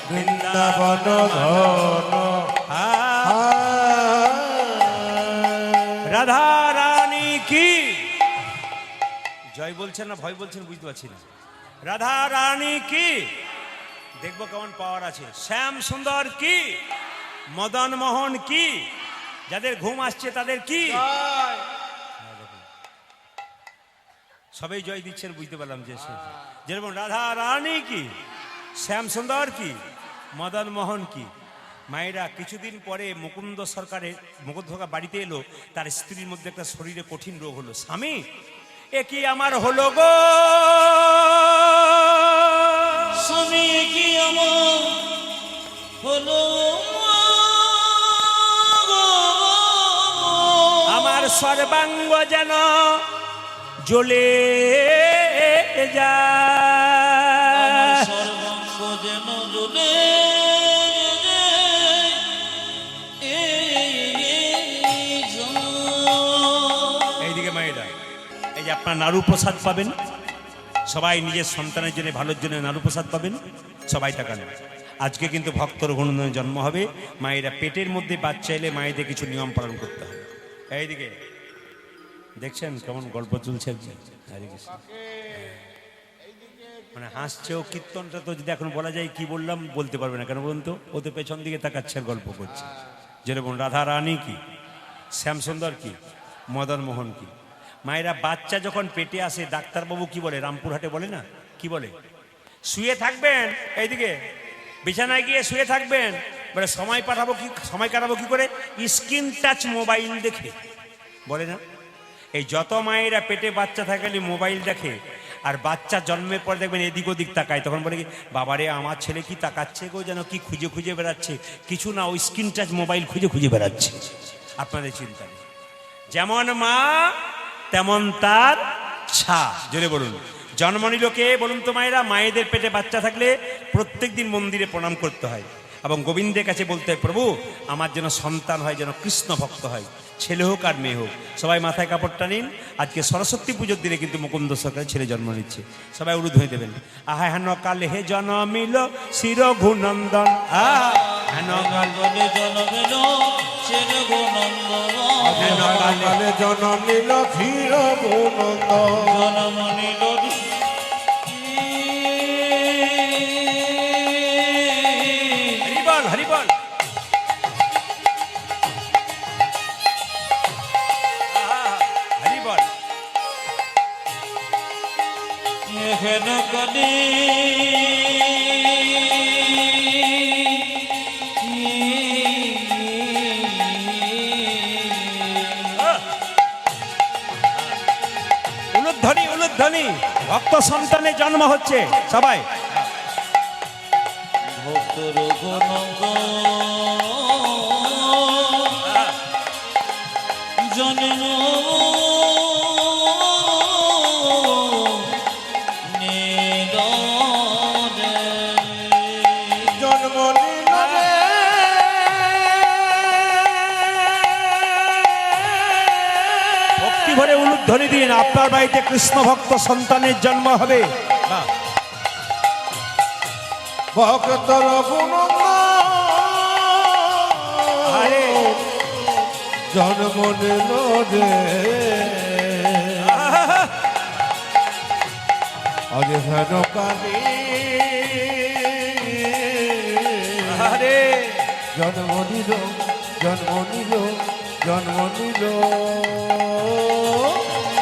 বৃন্দাবন ধন রাধা রানী কি জয় বলছেন না ভয় বলছেন বুঝতে পারছি না রাধা রানী কি দেখবো কেমন পাওয়ার আছে শ্যাম সুন্দর কি মদন মোহন কি যাদের ঘুম আসছে তাদের কি সবাই জয় দিচ্ছেন বুঝতে পারলাম যে যেরকম রাধা রানী কি শ্যাম সুন্দর কি মদন মোহন কি মায়েরা কিছুদিন পরে মুকুন্দ সরকারের মুকুন্দ সরকার বাড়িতে এলো তার স্ত্রীর মধ্যে একটা শরীরে কঠিন রোগ হলো স্বামী এ কি আমার হলো গো স্বামী কি আমার হলো আমার সর্বাঙ্গ যেন জ্বলে যায় সর্বাঙ্গ যেন জ্বলে এইদিকে মায়েরা এই যে আপনার নাড়ু প্রসাদ পাবেন সবাই নিজের সন্তানের জন্য ভালোর জন্য নাড়ু প্রসাদ পাবেন সবাই তাকান আজকে কিন্তু ভক্ত রঘুনন্দনের জন্ম হবে মায়েরা পেটের মধ্যে বাচ্চা এলে মায়েদের কিছু নিয়ম পালন করতে হবে এইদিকে দেখছেন কেমন গল্প চলছে হরে কৃষ্ণ। মানে হাসছেও কীর্তনটা তো যদি এখন বলা যায় কি বললাম বলতে পারবে না কেন বলুন তো ও তো পেছন দিকে তাকাচ্ছে আর গল্প করছে যেরকম রাধা রানী কি শ্যামসুন্দর কি মদন মোহন কি মায়েরা বাচ্চা যখন পেটে আসে ডাক্তারবাবু কি বলে রামপুরহাটে বলে না কি বলে শুয়ে থাকবেন এইদিকে বিছানায় গিয়ে শুয়ে থাকবেন বলে সময় কাটাবো কি করে স্ক্রিন টাচ মোবাইল দেখে বলে না এই যত মায়েরা পেটে বাচ্চা থাকলে মোবাইল দেখে আর বাচ্চা জন্মের পর দেখবেন এদিক ওদিক তাকায় তখন বলে কি বাবারে আমার ছেলে কি তাকাচ্ছে গো যেন কি খুঁজে খুঁজে বেড়াচ্ছে কিছু না ওই স্ক্রিন টাচ মোবাইল খুঁজে খুঁজে বেড়াচ্ছে আপনাদের চিন্তা নেই যেমন মা তেমন তার ছা জোরে বলুন জন্ম নিল কে বলুন তো মায়েরা মায়েদের পেটে বাচ্চা থাকলে প্রত্যেক দিন মন্দিরে প্রণাম করতে হয় এবং গোবিন্দের কাছে বলতে হয় প্রভু আমার যেন সন্তান হয় যেন কৃষ্ণ ভক্ত হয় ছেলে হোক আর মেয়ে হোক সবাই মাথায় কাপড়টা নিন আজকে সরস্বতী পুজোর দিনে কিন্তু মুকুন্দ সরকারের ছেলে জন্ম নিচ্ছে সবাই উলু ধুয়ে দেবেন আহা হেন কালে হে জন্মিল শির ঘুনন্দন হেন কালে জন্মিল ছেলে কালে জন্ম নিল ক্ষীর গুণন্দ জন্ম নিল হরিবল হরিবল হরিবল হেন কালে উলুধ্বনি ভক্ত সন্তানের জন্ম হচ্ছে সবাই ভক্ত রঘুনন্দ জন্ম নিল জন্ম নিল রে ভক্তি ভরে উলুধ্বনি দিন আপনার বাড়িতে কৃষ্ণ ভক্ত সন্তানের জন্ম হবে ভক্ত রঘুনন্দ আরে জন্ম নিল রে আজ হেন কালে আরে জন্ম নিল জন্ম নিল জন্ম নিল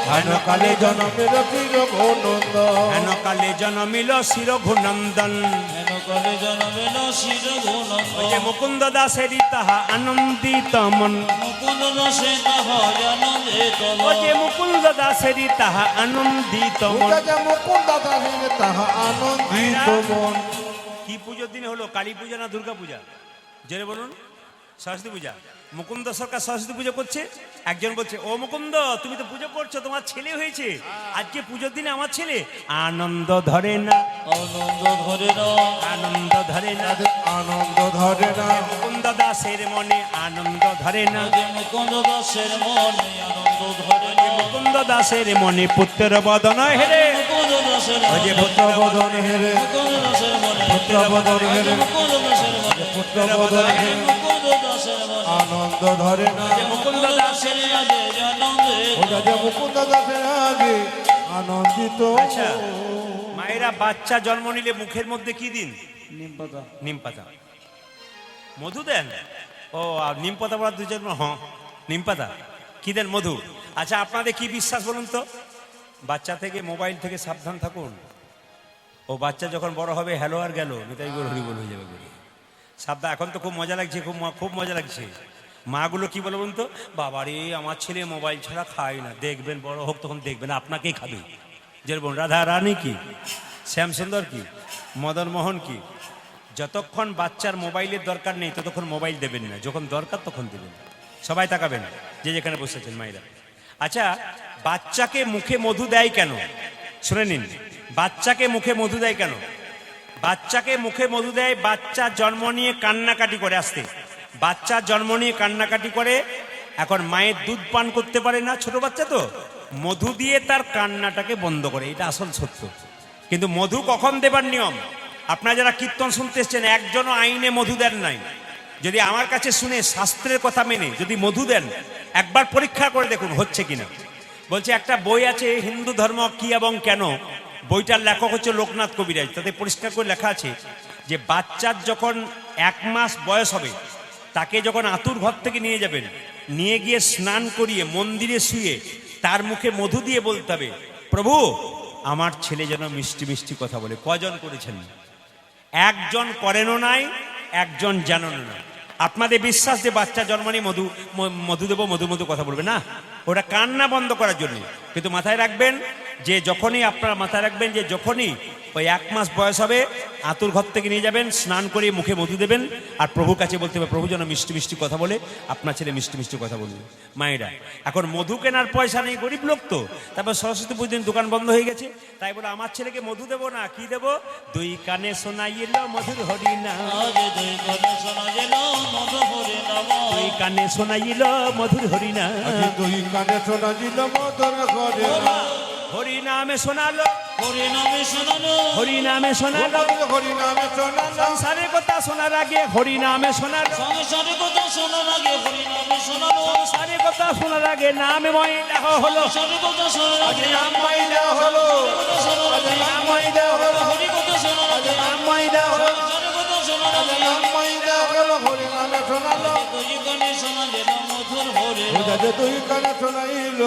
হেন কালে জন্মের চির ঘনন্দ হেন কালে জন্মিল শির ঘুনন্দন হেন কালে নবেন শির গুণন্দ ওই যে মুকুন্দ দাসেরই তাহা আনন্দিত মন, মুকুন্দ দাসে হয় আনন্দিত ও যে মুকুন্দ দাসেরই তাহা আনন্দিত মন। মুকুন্দ দাসের তাহা আনন্দিত মন। কি পুজোর দিনে হলো? কালী পূজা না দুর্গা পূজা? জেনে বলুন। সরস্বতী পূজা। মুকুন্দ সরকার সরস্বতী পুজো করছে। একজন বলছে, ও মুকুন্দ তুমি তো পুজো করছো, তোমার ছেলে হয়েছে, আজকে পুজোর দিনে আমার ছেলে আনন্দ ধরে না, আনন্দ ধরে না আনন্দ ধরে না, আনন্দ ধরে না। মুকুন্দ দাসের মনে আনন্দ ধরে না, মুকুন্দ দাসের মনে আনন্দ ধরে না মুকুন্দ দাসের মনে পুত্র বদন হেরে, মুকুন্দ দাসের ওই যে পুত্র বদন হেরে, মুকুন্দ দাসের মনে পুত্র বদন হেরে, মুকুন্দ দাসের মনে পুত্র বদন হেরে, মুকুন্দ দাসের মনে আনন্দ ধরে না। মুকুন্দ দাসের আগে আনন্দে ওটা যে মুকুন্দ দাসের আগে আনন্দিত। আচ্ছা, মায়েরা বাচ্চা জন্ম নিলে মুখের মধ্যে কি দিন? নিম পাতা নিম পাতা। মধু দেন? ও, আর নিম পাতা বলার দুজন, হ্যাঁ নিম পাতা। কি দেন? মধু। আচ্ছা, আপনাদের কি বিশ্বাস বলুন তো? বাচ্চা থেকে মোবাইল থেকে সাবধান থাকুন। ও বাচ্চা যখন বড় হবে হ্যালো আর গেল, নিতাই গোল হরি বল হয়ে যাবে বলে সাবধান। এখন তো খুব মজা লাগছে, খুব মজা লাগছে। মাগুলো কি বলে বলুন তো? বাবারে আমার ছেলে মোবাইল ছাড়া খায় না, দেখবেন বড় হোক তখন দেখবেন আপনাকেই খাবে। যেরকম রাধা রানী কি, শ্যামসুন্দর কি, মদন মোহন কি, যতক্ষণ বাচ্চার মোবাইলের দরকার নেই ততক্ষণ মোবাইল দেবেন না, যখন দরকার তখন দেবেন। সবাই তাকাবেন যে যেখানে বসেছেন মায়েরা। আচ্ছা, বাচ্চাকে মুখে মধু দেয় কেন? শুনে নিন, বাচ্চাকে মুখে মধু দেয় কেন? বাচ্চাকে মুখে মধু দেয়, বাচ্চা জন্ম নিয়ে কান্নাকাটি করে, আসতে বাচ্চা জন্ম নিয়ে কান্নাকাটি করে, এখন মায়ের দুধ পান করতে পারে না, ছোট বাচ্চা তো, মধু দিয়ে তার কান্নাটাকে বন্ধ করে। এটা আসল সত্য। কিন্তু মধু কখন দেবার নিয়ম? আপনারা যারা কীর্তন শুনতে এসছেন, একজনও আইনে মধু দেন নাই। যদি আমার কাছে শুনে শাস্ত্রের কথা মেনে যদি মধু দেন, একবার পরীক্ষা করে দেখুন হচ্ছে কিনা। বলছে একটা বই আছে, হিন্দু ধর্ম কি এবং কেন, বইটার লেখক হচ্ছে লোকনাথ কবিরাজ। তাতে পরিষ্কার করে লেখা আছে যে বাচ্চার যখন 1 মাস বয়স হবে, তাকে যখন আতুর ঘর থেকে নিয়ে যাবেন, নিয়ে গিয়ে স্নান করিয়ে মন্দিরে শুয়ে তার মুখে মধু দিয়ে বলতে হবে, প্রভু আমার ছেলে যেন মিষ্টি মিষ্টি কথা বলে। কজন করেছেন? একজন করেনও নাই, একজন জানেনও না। আপনাদের বিশ্বাস যে বাচ্চা জন্ম নিয়ে মধু দেবো, মধু কথা বলবে না, ওটা কান্না বন্ধ করার জন্য। কিন্তু মাথায় রাখবেন যে যখনই আপনারা মাথায় রাখবেন যে যখনই ওই 1 মাস বয়স হবে, আতুর ঘর থেকে নিয়ে যাবেন, স্নান করিয়ে মুখে মধু দেবেন, আর প্রভুর কাছে বলতে হবে, প্রভু যেন মিষ্টি মিষ্টি কথা বলে, আপনার ছেলে মিষ্টি মিষ্টি কথা বলবে। মায়েরা, এখন মধু কেনার পয়সা নেই, গরিব লোক তো, তারপর সরস্বতী পুজোর দিন দোকান বন্ধ হয়ে গেছে, তাই বলে আমার ছেলেকে মধু দেবো না, কি দেবো? 2 কানে শোনাইল মধুর হরিনা, দুই কানে শোনা গেল মধু হরি নাম 2 কানে শোনাইল মধুর হরিনা, দুই কানে শোনা দিল মধুর ঘরে না। হরি নামে শোনালো, হরি নামে শোনালো হরি নামে শোনালো, হরি নামে শোনা সংসারের কথা শোনার আগে হরি নামে শোনালো, সংসারের কথা শোনার আগে হরি নামে শোনালো সংসারের কথা শোনার আগে নামে ময়লা হলো, সংসারের কথা শোনার আগে নাম মাইলা হলো, নাম মাইলা হলো, হরি কথা শোনার আগে নাম মাইলা হলো, সংসারের কথা শোনার আগে নাম মাইলা হলো, হরি নামে শোনালো। দুই কানে শোনা গেল মধুর হরি ওটাতে দুই কানে শোনাইল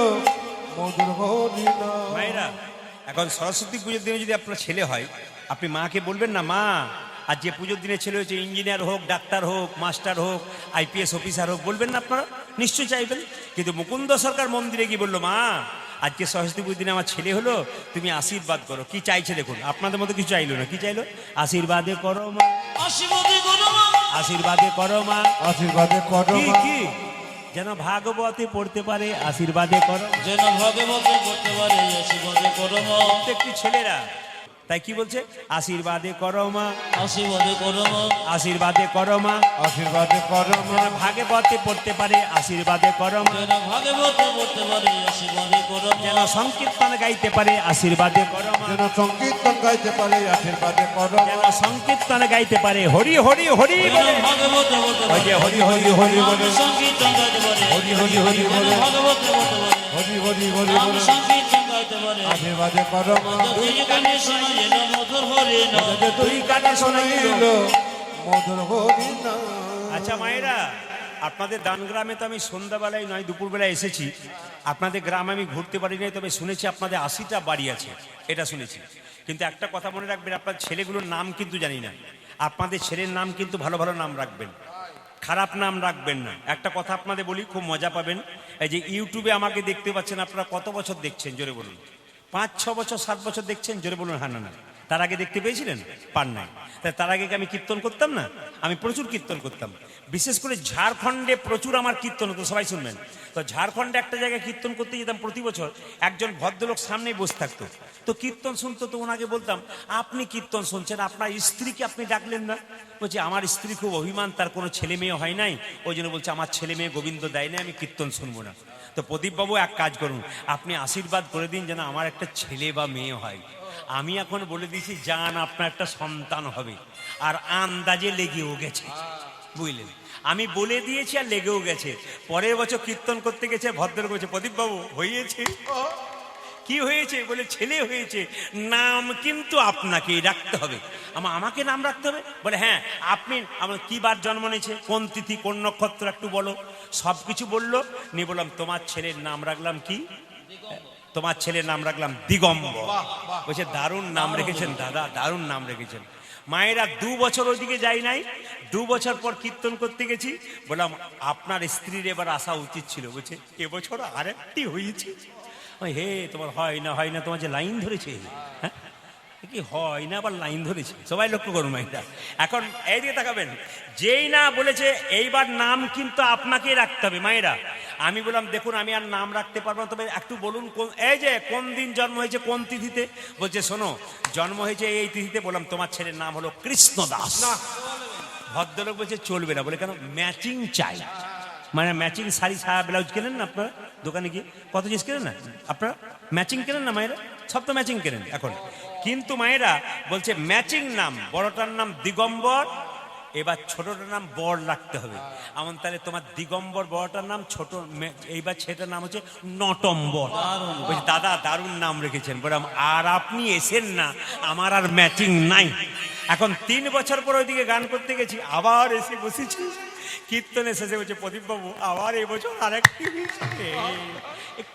মধুর হরি না। মায়েরা, এখন সরস্বতী পুজোর দিনে যদি আপনার ছেলে হয়, আপনি মাকে বলবেন না, মা আর যে পুজোর দিনে ছেলে হয়েছে, ইঞ্জিনিয়ার হোক, ডাক্তার হোক, মাস্টার হোক, IPS অফিসার হোক, বলবেন না আপনারা? নিশ্চয়ই চাইবেন। কিন্তু মুকুন্দ সরকার মন্দিরে গিয়ে বললো, মা আজকে সরস্বতী পুজোর দিনে আমার ছেলে হলো, তুমি আশীর্বাদ করো। কি চাইছে দেখুন, আপনাদের মতো কিছু চাইলো না, কি চাইলো? আশীর্বাদে করো মা, আশীর্বাদে করো মা, আশীর্বাদে করো মা, আশীর্বাদে করো কি মা। কি যেন ভাগবতে পড়তে পারে, আশীর্বাদে করো। যেন ভাগবতে করতে পারে, আশীর্বাদে করো মা, প্রত্যেকটি ছেলেরা তাই কি বলছে? আশীর্বাদে করো মা, আশীর্বাদে করো মা, আশীর্বাদে করো মা, আশীর্বাদে করো মা। যেন ভাগবতে পড়তে পারে, আশীর্বাদে করো মা, যেন ভাগবতে করতে পারে, আশীর্বাদে করো মা, যেন সংকীর্তন গাইতে পারে, আশীর্বাদে করো মা, যেন সংকীর্তন গাইতে পারে, আশীর্বাদে করো মা। যেন সংকীর্তন গাইতে পারে, হরি হরি হরি যেন বলে, ভাগবতে করতে ওই পারে, যে হরি হরি হরি বলে, সংকীর্তন গাইতে পারে, হরি হরি হরি যেন বলে, ভাগবতে করতে পারে, হরি হরি হরি নাম বলে, সংকীর্তন গাইতে পারে, আশীর্বাদে করো মা। দুই কানে শোনা গেল মধুর হরি নাম, ওটাতে 2 কানে শোনাইল। মধুর হরি না। আচ্ছা মায়েরা, আপনাদের দানগ্রামে তো আমি সন্ধ্যাবেলায় নয় দুপুরবেলায় এসেছি, আপনাদের গ্রামে আমি ঘুরতে পারি নাই, তবে শুনেছি আপনাদের 80টা বাড়ি আছে, এটা শুনেছি। কিন্তু একটা কথা মনে রাখবেন, আপনার ছেলেগুলোর নাম কিন্তু জানি না। আপনাদের ছেলের নাম কিন্তু ভালো ভালো নাম রাখবেন, খারাপ নাম রাখবেন না। একটা কথা আপনাদের বলি, খুব মজা পাবেন। এই যে ইউটিউবে আমাকে দেখতে পাচ্ছেন, আপনারা কত বছর দেখছেন জোরে বলুন? 5-6 বছর 7 বছর দেখছেন? জোরে বলুন হ্যাঁ না না। তার আগে দেখতে পেয়েছিলেন? পান নাই। তার আগে কি আমি কীর্তন করতাম না? আমি প্রচুর কীর্তন করতাম, বিশেষ করে ঝাড়খণ্ডে প্রচুর আমার কীর্তন হতো। সবাই শুনবেন তো, ঝাড়খণ্ডে একটা জায়গায় কীর্তন করতে যেতাম প্রতি বছর। একজন ভদ্রলোক সামনেই বসে থাকতো, তো কীর্তন শুনতো। তো ওনাকে বলতাম, আপনি কীর্তন শুনছেন, আপনার স্ত্রীকে আপনি ডাকলেন না? বলছে আমার স্ত্রী খুব অভিমান, তার কোনো ছেলে মেয়ে হয় নাই, ওই জন্য বলছে আমার ছেলে মেয়ে গোবিন্দ দেয় না, আমি কীর্তন শুনবো না। তো প্রদীপবাবু এক কাজ করুন, আপনি আশীর্বাদ করে দিন যেন আমার একটা ছেলে বা মেয়ে হয়। আমি এখন বলে দিয়েছি, যান আপনার একটা সন্তান হবে। আর আন্দাজে লেগেও গেছে, বুঝলেন? আমি বলে দিয়েছি আর লেগেও গেছে। পরের বছর কীর্তন করতে গেছে, ভদ্রলোক বলছে প্রদীপবাবু হয়েছে? কি হয়েছে? বলে ছেলে হয়েছে, নাম কিন্তু আপনাকেই রাখতে হবে। আমাকে নাম রাখতে হবে? বলে হ্যাঁ। আপনি আমার কি বার জন্ম নিয়েছে, কোন তিথি, কোন নক্ষত্র একটু বলো। সব কিছু বললো। নিয়ে বললাম তোমার ছেলের নাম রাখলাম কি? তোমার ছেলের নাম রাখলাম দিগম্বর। বলছে দারুণ নাম রেখেছেন দাদা, দারুণ নাম রেখেছেন। মায়েরা 2 বছর ওইদিকে যাই নাই, 2 বছর পর কীর্তন করতে গেছি। বললাম আপনার স্ত্রীর এবার আসা উচিত ছিল। বলছে এবছর আরেকটি হয়েছে। হে তোমার হয় না, তোমার যে লাইন ধরেছে, হ্যাঁ কি হয় না আবার লাইন ধরেছে। সবাই লক্ষ্য করুন মাইটা। এখন এইদিকে তাকাবেন, যেই না বলেছে এইবার নাম কিন্তু আপনাকে রাখতে হবে মায়েরা। আমি বললাম দেখুন আমি আর নাম রাখতে পারবো না, তবে একটু বলুন এই যে কোন দিন জন্ম হয়েছে, কোন তিথিতে। বলছে শোনো জন্ম হয়েছে এই তিথিতে। বললাম তোমার ছেলের নাম হলো কৃষ্ণদাস। না, ভদ্রলোক বলছে চলবে না। বলে কেন? ম্যাচিং চাই। মানে ম্যাচিং শাড়ি, সায়া, ব্লাউজ কেনেন না আপনারা দোকানে গিয়ে? কত জিনিস কেনেন না আপনারা? ম্যাচিং কেনেন না মায়েরা? সব তো ম্যাচিং কেনেন এখন। কিন্তু মায়েরা বলছে ম্যাচিং নাম, বড়টার নাম দিগম্বর, এবার ছোটটার নাম বর রাখতে হবে। এমন তাহলে তোমার দিগম্বর বড়টার নাম, ছোট এইবার ছেলেটার নাম হচ্ছে নটম্বর। বলছি দাদা দারুণ নাম রেখেছেন। বললাম আর আপনি এসেন না, আমার আর ম্যাচিং নাই। এখন 3 বছর পর ওইদিকে গান করতে গেছি, আবার এসে বসেছি। কীর্তনে শেষে বলছে প্রদীপবাবু আবার এবছর আরেকটি।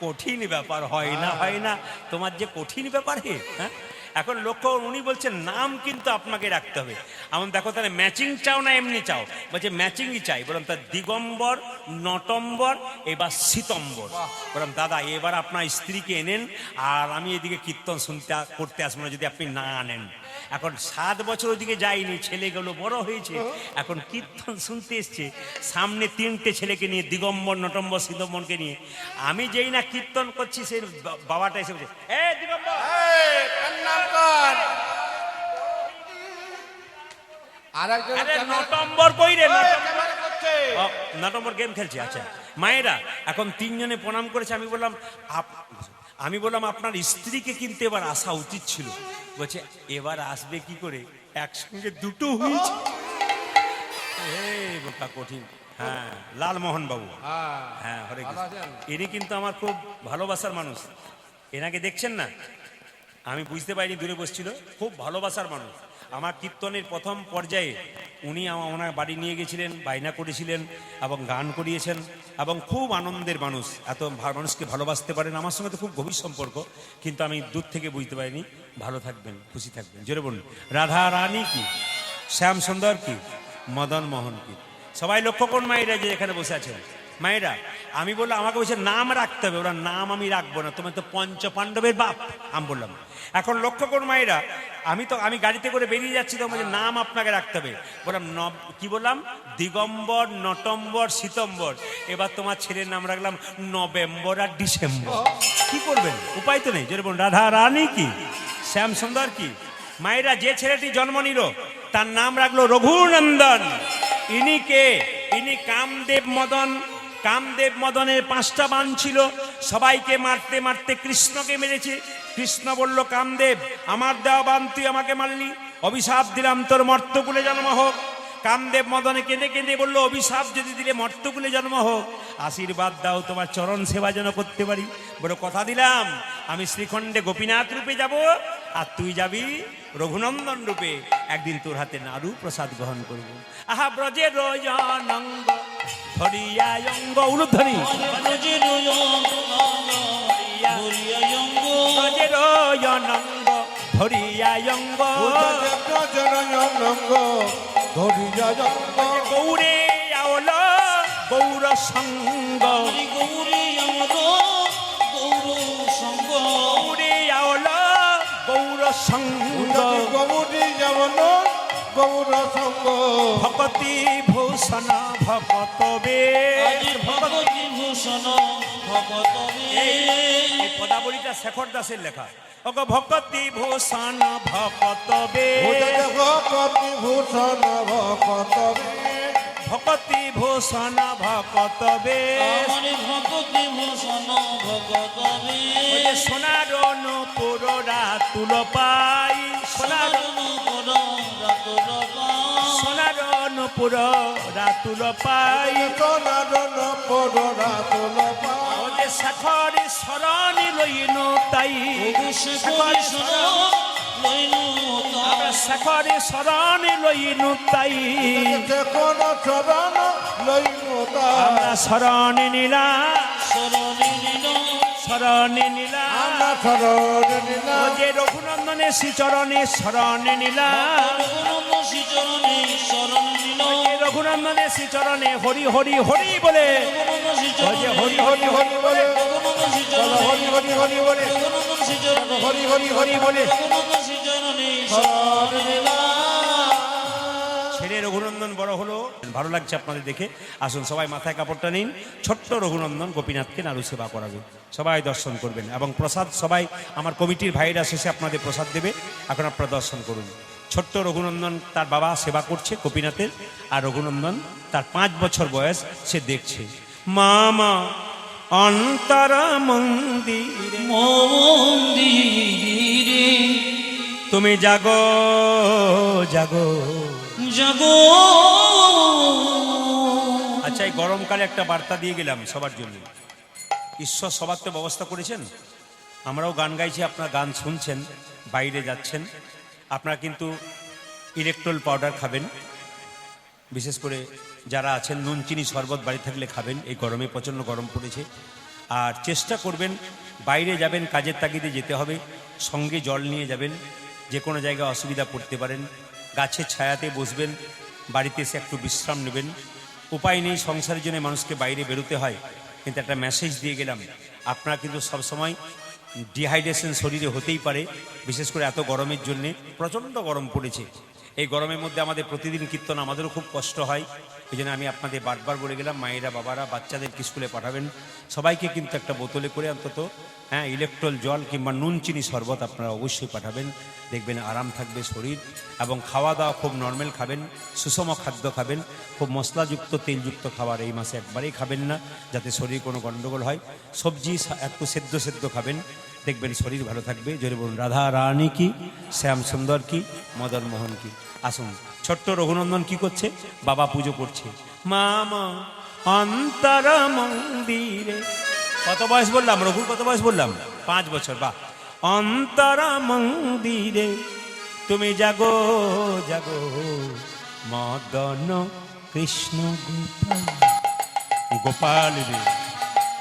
কঠিন ব্যাপার, হয় না তোমার যে কঠিন ব্যাপার হে। হ্যাঁ এখন লক্ষ্য, উনি বলছেন নাম কিন্তু আপনাকে রাখতে হবে। এমন দেখো তাহলে ম্যাচিং চাও না এমনি চাও? বলছে ম্যাচিংই চাই। বললাম তার দিগম্বর, নটম্বর, এবার শীতম্বর। বললাম দাদা এবার আপনার স্ত্রীকে এনেন, আর আমি এদিকে কীর্তন শুনতে করতে আসবো না যদি আপনি না আনেন। এখন 7 বছর ওইদিকে যাইনি, ছেলেগুলো বড় হয়েছে, এখন কীর্তন শুনতে এসছে। সামনে 3টে ছেলেকে নিয়ে, দিগম্বর, নটম্বর, শীতম্বরকে নিয়ে। আমি যেই না কীর্তন করছি, সেই বাবাটা এসে বলছে এ দিগম্বর নটম্বর কই রে? নটম্বর গেম খেলছে। আচ্ছা মায়েরা এখন 3 জনে প্রণাম করেছে। আমি বললাম আপনার স্ত্রীকে কিন্তু এবার আসা উচিত ছিল। বলছে এবার আসবে কি করে, একসঙ্গে দুটো হয়েছে। বোকা কঠিন। হ্যাঁ লালমোহন বাবু, হ্যাঁ হরে কৃষ্ণ। ইনি কিন্তু আমার খুব ভালোবাসার মানুষ। এনাকে দেখছেন না? আমি বুঝতে পারিনি, দূরে বসছিল। খুব ভালোবাসার মানুষ। আমার কীর্তনের প্রথম পর্যায়ে উনি ওনার বাড়ি নিয়ে গেছিলেন, বায়না করেছিলেন এবং গান করিয়েছেন, এবং খুব আনন্দের মানুষ। এত মানুষকে ভালোবাসতে পারেন। আমার সঙ্গে তো খুব গভীর সম্পর্ক, কিন্তু আমি দূর থেকে বুঝতে পারিনি। ভালো থাকবেন, খুশি থাকবেন। জোরে বলুন রাধা রানী কি, শ্যাম সুন্দর কি, মদন মোহন কি। সবাই লক্ষ্য করুন মায়েরা যে এখানে বসে আছেন। মায়েরা আমি বললাম, আমাকে বলছে নাম রাখতে হবে। ওরা নাম আমি রাখবো না, তোমার তো 5 পাণ্ডবের বাপ। আমি বললাম এখন লক্ষ্য করুন মায়েরা, আমি গাড়িতে করে বেরিয়ে যাচ্ছি, তো বলছে নাম আপনাকে রাখতে হবে। বললাম কি বললাম? দিগম্বর, নটম্বর, শীতম্বর। এবার তোমার ছেলের নাম রাখলাম নভেম্বর আর ডিসেম্বর। কি করবেন? উপায় তো নেই। যেরকম রাধা রানী কি, শ্যাম সুন্দর কি। মায়েরা যে ছেলেটি জন্ম নিল তার নাম রাখলো রঘুনন্দন। ইনি কে? ইনি কামদেব মদন। কামদেব মদনের 5টা বাণ ছিল, সবাইকে মারতে মারতে কৃষ্ণকে মেরেছে। কৃষ্ণ বলল কামদেব আমার দেওয়া বাণ তুই আমাকে মারলি, অভিশাপ দিলাম তোর মর্তকুলে জন্ম হোক। কামদেব মদনে কেঁদে কেঁদে বলল অভিশাপ যদি দিলে মর্তকুলে জন্ম হোক, আশীর্বাদ দাও তোমার চরণ সেবা যেন করতে পারি। বড় কথা দিলাম আমি শ্রীখণ্ডে গোপীনাথ রূপে যাব, আর তুই যাবি রঘুনন্দন রূপে। একদিন তোর হাতে নাড়ু প্রসাদ গ্রহণ করব। আহা ব্রজে রজনঙ্গ ধরিয়া অঙ্গ উলুধ্বনি, ব্রজে রজনঙ্গ ধরিয়া অঙ্গ অনঙ্গ ধরিয়া জঙ্গ গৌরে আওল গৌর সঙ্গ গৌরী আমার গৌর সঙ্গ গৌরে আওল গৌর সঙ্গ গৌরী যেমন গৌর সঙ্গ ভকতি ভূষণ ভকত আজি ভগবতী ভূষণ ভগত এই পদাবলীটা শেখর দাসের লেখা অগ ভকতি ভূষণ ভকত ভকতি ভূষণ ভকত ভকতি ভূষণ ভকত আমার ভগবতী ভূষণ ভগত সোনার নূপুর রাতুল পাই সোনার সোনার নূপুর রাতুল পাই সোনারন পড়া তোল ওরে শেখরি শরণ লইনু তাই আমরা শেখরি শরণ লইনু তাই কোন চরণ লইনতা আমরা শরণ নিলা শরণ নিলা আমরা শরণ নিলা ও যে রঘুনন্দনে শ্রীচরণে শরণ নিলা রঘুনন্দনে শ্রীচরণে হরি হরি হরি বলে হরি হরি হরি বলে চলো হরি হরি হরি বলে হরি হরি হরি বলে শরণ নিলা ছেলে রঘুনন্দন বড় হলো ভালো লাগছে আপনাদের দেখে আসুন সবাই মাথায় কাপড়টা নিন ছোট্ট রঘুনন্দন গোপীনাথকে নাড়ু সেবা করাবে সবাই দর্শন করবেন এবং প্রসাদ সবাই আমার কমিটির ভাইরা শেষে আপনাদের প্রসাদ দেবে এখন আপনারা দর্শন করুন ছোট্ট রঘুনন্দন তার বাবা সেবা করছে গোপীনাথের আর রঘুনন্দন তার 5 বছর বয়স সে দেখছে মামা অন্তর মন্দিরে মন্দিরে তুমি জাগো জাগো জাগো আচ্ছা এই গরমকালে একটা বার্তা দিয়ে গেলাম সবার জন্য ঈশ্বর সবার তো ব্যবস্থা করেছেন আমরাও গান গাইছি আপনারা গান শুনছেন বাইরে যাচ্ছেন আপনারা কিন্তু ইলেকট্রল পাউডার খাবেন বিশেষ করে যারা আছেন নুন চিনি শরবত বাড়ি থাকলে খাবেন এই গরমে প্রচণ্ড গরম পড়েছে আর চেষ্টা করবেন বাইরে যাবেন কাজের তাগিদে যেতে হবে সঙ্গে জল নিয়ে যাবেন যে কোনো জায়গায় অসুবিধা পড়তে পারেন গাছের ছায়াতে বসবেন বাড়িতে এসে একটু বিশ্রাম নেবেন উপায় নেই সংসারের জন্য মানুষকে বাইরে বেরোতে হয় কিন্তু একটা মেসেজ দিয়ে গেলাম আপনারা কিন্তু সবসময় ডিহাইড্রেশন শরীরে হতেই পারে বিশেষ করে এত গরমের জন্যে প্রচণ্ড গরম পড়েছে এই গরমের মধ্যে আমাদের প্রতিদিন কীর্তন আমাদেরও খুব কষ্ট হয় এই জন্য আমি আপনাদের বারবার বলে গেলাম মায়েরা বাবারা বাচ্চাদেরকে স্কুলে পাঠাবেন সবাইকে কিন্তু একটা বোতলে করে অন্তত হ্যাঁ ইলেকট্রল জল কিংবা নুন চিনি শরবত আপনারা অবশ্যই পাঠাবেন দেখবেন আরাম থাকবে শরীর এবং খাওয়া দাওয়া খুব নর্মাল খাবেন সুষম খাদ্য খাবেন খুব মশলাযুক্ত তেলযুক্ত খাবার এই মাসে একবারেই খাবেন না যাতে শরীর কোনো গণ্ডগোল হয় সবজি একটু সেদ্ধ সেদ্ধ খাবেন দেখবেন শরীর ভালো থাকবে জোরে বলুন রাধা রানী কি শ্যাম সুন্দর কি মদন মোহন কি আসুন ছোট্ট রঘুনন্দন কি করছে বাবা পুজো করছে মামা অন্তর মন্দিরে কত বয়স বললাম রঘুর কত বয়স বললাম 5 বছর বাহ অন্তর মন্দিরে তুমি জাগো জাগো মদন কৃষ্ণ গোপাল গোপাল রে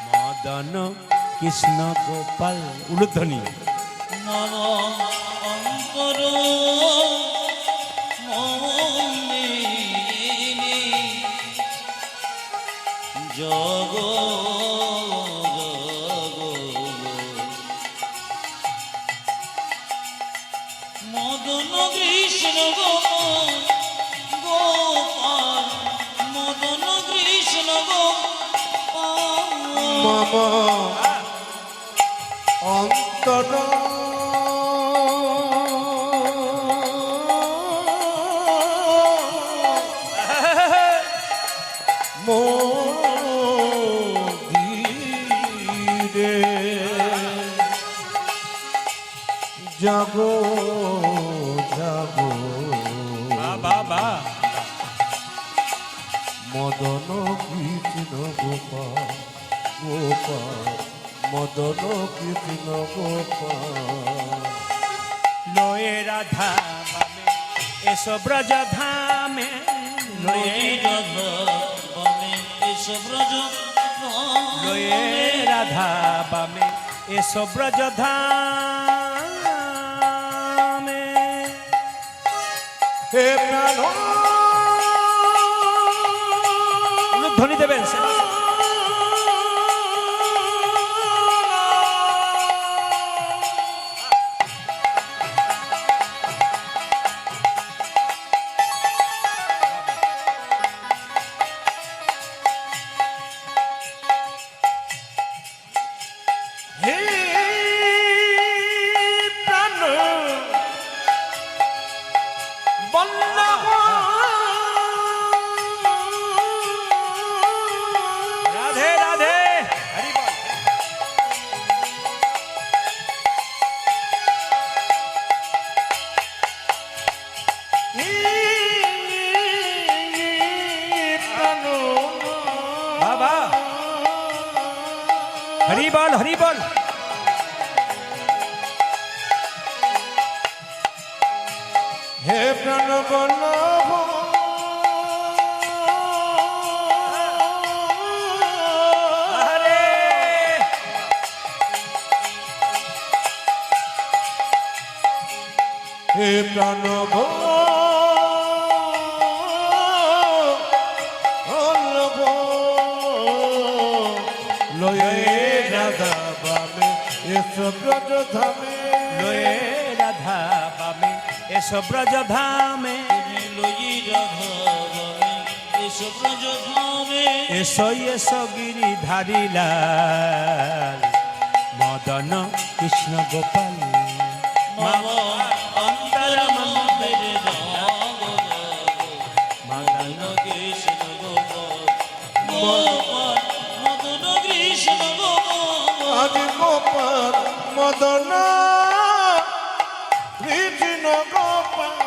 মদন কৃষ্ণ গোপাল উলুধ্বনি মম অন্তর মন্দিরে জগ মদন কৃষ্ণ গোপাল মদন কৃষ্ণ গোপাল মম অন্তর মন্দিরে জাগো জাগো বাবা মদন কৃষ্ণ গোপাল গোপাল মদন কৃষ্ণ গোপাল লয়ে রাধা বামে এসো ব্রজ ধামে লয়ে লয়ে রাধা বামে এসো ব্রজ ধাম হে প্রাণ ধ্বনি দেবেন হে প্রাণ বল্লভ রাধে রাধে হরি বল। বাবা হরি বল হরি বল। হে প্রাণ বল্লভ হরে হে প্রাণ বল্লভ লয়ে রাধা বামে এসো ব্রজ ধামে লয়ে রাধা বামে এসো ব্রজ ধামে লই রাধাবামে এসো ব্রজ ধামে এসো এসো গিরিধারী লাল মদন কৃষ্ণ গোপাল মম অন্তরমন্দিরে মদন কৃষ্ণ গোপাল গোপাল মদন কৃষ্ণ গোপাল আদি গোপাল মদন কৃষ্ণ গোপাল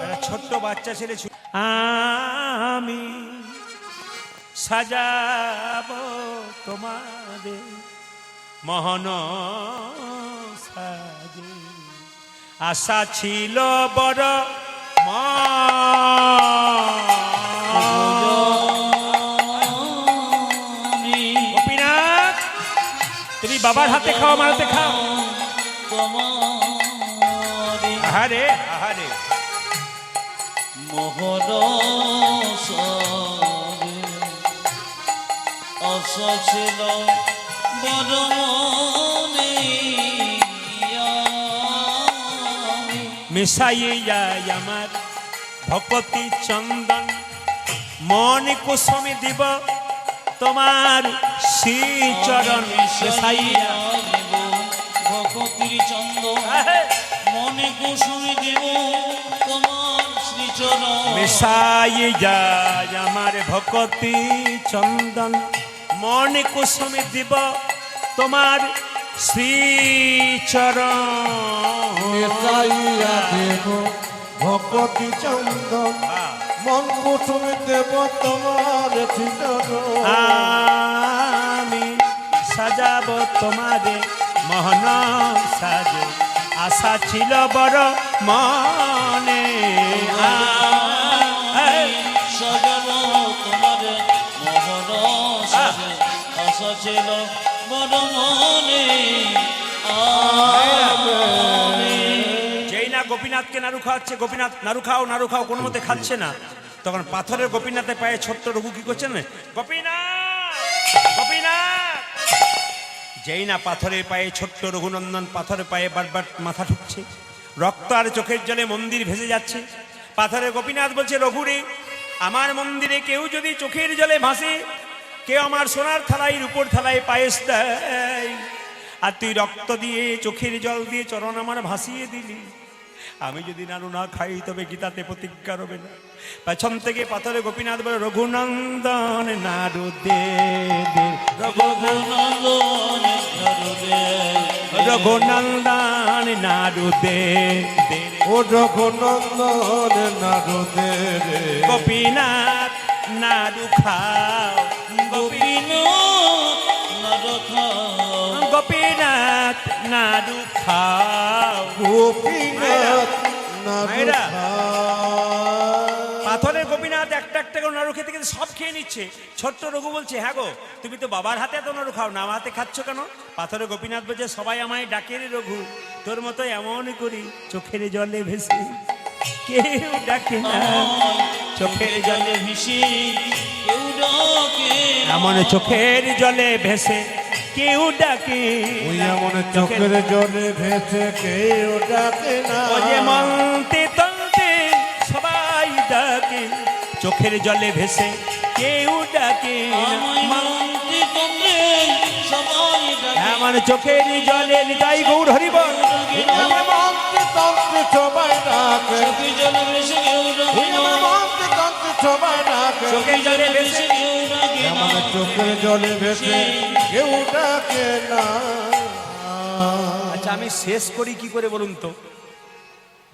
একটা ছোট্ট বাচ্চা ছেলে আমি সাজাবো তোমাদের মোহন সাজে আশা ছিল বড় গোপীনাথ তুমি বাবার হাতে খাও আমার হাতে খাও। তোমারে আহারে আহারে মোহর অসছিল বড় মনে মিশাইয়ে যায় আমার ভকতি চন্দন মন কুসুমে দিব তোমার শ্রীচরণ মিশাইয়া ভকতির চন্দ মনে কুসুমে দেব তোমার শ্রীচরণ মিশাইয়ে যায় আমার ভকতি চন্দন মন কুসুমে দিব তোমার শ্রীচরণ মিশাইয়া দেব ভকতি চন্দন মন কুসুম দেব তোমার চিতরণ আমি সাজাবো তোমারে মোহন সাজে আশা ছিল বড় মনে সজল তোমার মোহন সাজে আশা ছিল বড় মনে যেই না গোপীনাথকে নাড়ু খাওয়াচ্ছে গোপীনাথ নাড়ু খাও নাড়ু খাও কোনো মতে খাচ্ছে না তখন পাথরের গোপীনাথের পায়ে ছোট্ট রঘু কি করছেন গোপীনাথ গোপীনাথ যেই না পাথরের পায়ে ছোট্ট রঘুনন্দন পাথরের পায়ে বারবার মাথা ঠুকছে রক্ত আর চোখের জলে মন্দির ভেসে যাচ্ছে পাথরের গোপীনাথ বলছে রঘুরে আমার মন্দিরে কেউ যদি চোখের জলে ভাসে কেউ আমার সোনার থালায় উপর থালায় পায়েস দেয় আর তুই রক্ত দিয়ে চোখের জল দিয়ে চরণ আমার ভাসিয়ে দিলি আমি যদি নাড়ু না খাই তবে গীতাতে প্রতিজ্ঞা রবে না পেছন থেকে পাথরে গোপীনাথ বলে রঘুনন্দন নাড়ু দে দে রঘুনন্দন রঘুনন্দন নাড়ু দে দে ও রঘুনন্দন নারদে রে গোপীনাথ নাড়ু খাও গোপীনাথ নাড়ু খাও গোপীনাথ মায়েরা। নারদ পাথরের গোপীনাথ একটা একটা করে নাড়ু খেতে খেতে সব খেয়ে নিচ্ছে ছোট্ট রঘু বলছে হ্যাঁ গো তুমি তো বাবার হাতে এত নাড়ু খাও না আমার হাতে খাচ্ছ কেন পাথরের গোপীনাথ বলছে সবাই আমায় ডাকে রে রঘু তোর মতো এমন করি চোখের জলে ভেসে কেউ ডাকে না চোখের জলে ভেসে কেউ ডাকে না। এমন চোখের জলে ভেসে কেউ ডাকে ওই না। এমন চোখের জলে ভেসে কেউ ডাকে না ও যে মন্তে তন্তে সবাই ডাকে চোখের জলে ভেসে কেউ ডাকে না। আমায় মানতে তোমরে সবাই ডাকে এমন চোখের জলে নিতাই গৌর হরিবল আমার মন্ত্রে তন্ত্রে সবাই ডাকে চোখের জলে ভেসে কেউ ডাকে না। আমার মন্ত্রে তন্ত্রে সবাই ডাকে চোখের জলে ভেসে কেউ ডাকে না। আমার চোখের জলে ভেসে কেউ ডাকে না আচ্ছা আমি শেষ করি কি করে বলুন তো?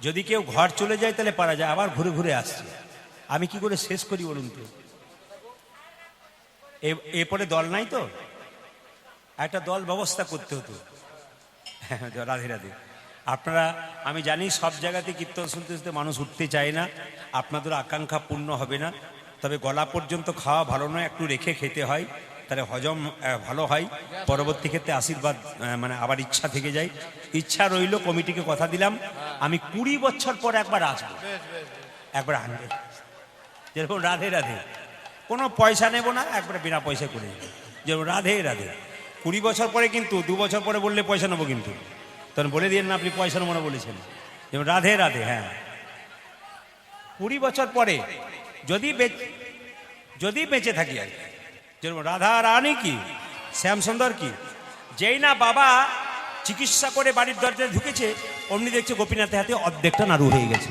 যদি কেউ ঘর চলে যায় তাহলে পারা যায়, আবার ঘুরে ঘুরে আসছে। আমি কি করে শেষ করি বলুন তো? এরপরে দল নাই তো, একটা দল ব্যবস্থা করতে হতো। রাধে রাধে। আপনারা, আমি জানি সব জায়গাতে কীর্তন শুনতে শুনতে মানুষ উঠতে চায় না, আপনাদের আকাঙ্ক্ষা পূর্ণ হবে না। তবে গলা পর্যন্ত খাওয়া ভালো নয়, একটু রেখে খেতে হয়, তাহলে হজম ভালো হয়। পরবর্তী ক্ষেত্রে আশীর্বাদ মানে আবার ইচ্ছা থেকে যায়। ইচ্ছা রইল, কমিটিকে কথা দিলাম, আমি 20 বছর পর একবার আসবো, একবার আনবে, যেরকম রাধে রাধে, কোনো পয়সা নেব না, একবারে বিনা পয়সা করে দেবো, যেরকম রাধে রাধে। 20 বছর পরে কিন্তু 2 বছর পরে বললে পয়সা নেবো, কিন্তু তখন বলে দিন না আপনি পয়সা নেবো না বলেছেন, যেমন রাধে রাধে। হ্যাঁ, 20 বছর পরে যদি বেঁচে থাকি আর কি, যেরকম রাধা রানী কি শ্যাম সুন্দর কি, যেই না বাবা চিকিৎসা করে বাড়ির দরজায় ঢুকেছে, অমনি দেখছে গোপীনাথের হাতে অর্ধেকটা নাড়ু হয়ে গেছে।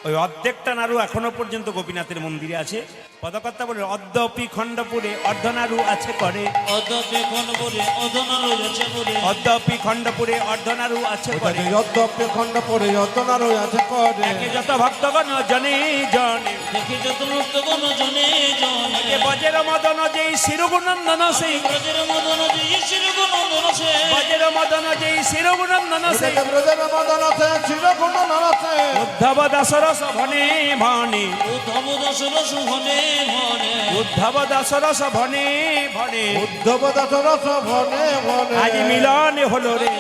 ওই অর্ধেকটা নাড়ু এখনো পর্যন্ত গোপীনাথের মন্দিরে আছে। পদকর্তা বলে অদ্যপি খণ্ডপুরে অর্ধনাড়ু আছে করে, অদপে খণ্ডপুরে অধনারো আছে বলে, অদ্যপি খণ্ডপুরে অর্ধনাড়ু আছে করে, যদ্যপে খণ্ড পড়ে যতনারও আছে করে একে যত ভক্তগণ জনে জনে, দেখি যত মুক্তগণ জনে জনে, একে বজের মদন যেই শিরগুনন্দন সেই, ব্রজের মদন যে ঈশ্বর গুণন্দন সে, বজের মদন যেই শিরগুনন্দন সেই, ব্রজের মদন আছে চিরগুণ আছে উদ্ধব দাসরস ভনে ভনে, উদ্ধব দশরস ভনে ভনে, উদ্ধব দাসরস ভনে ভনে, উদ্ধব দাস রস ভনে ভনে আজ মিলন হলো রে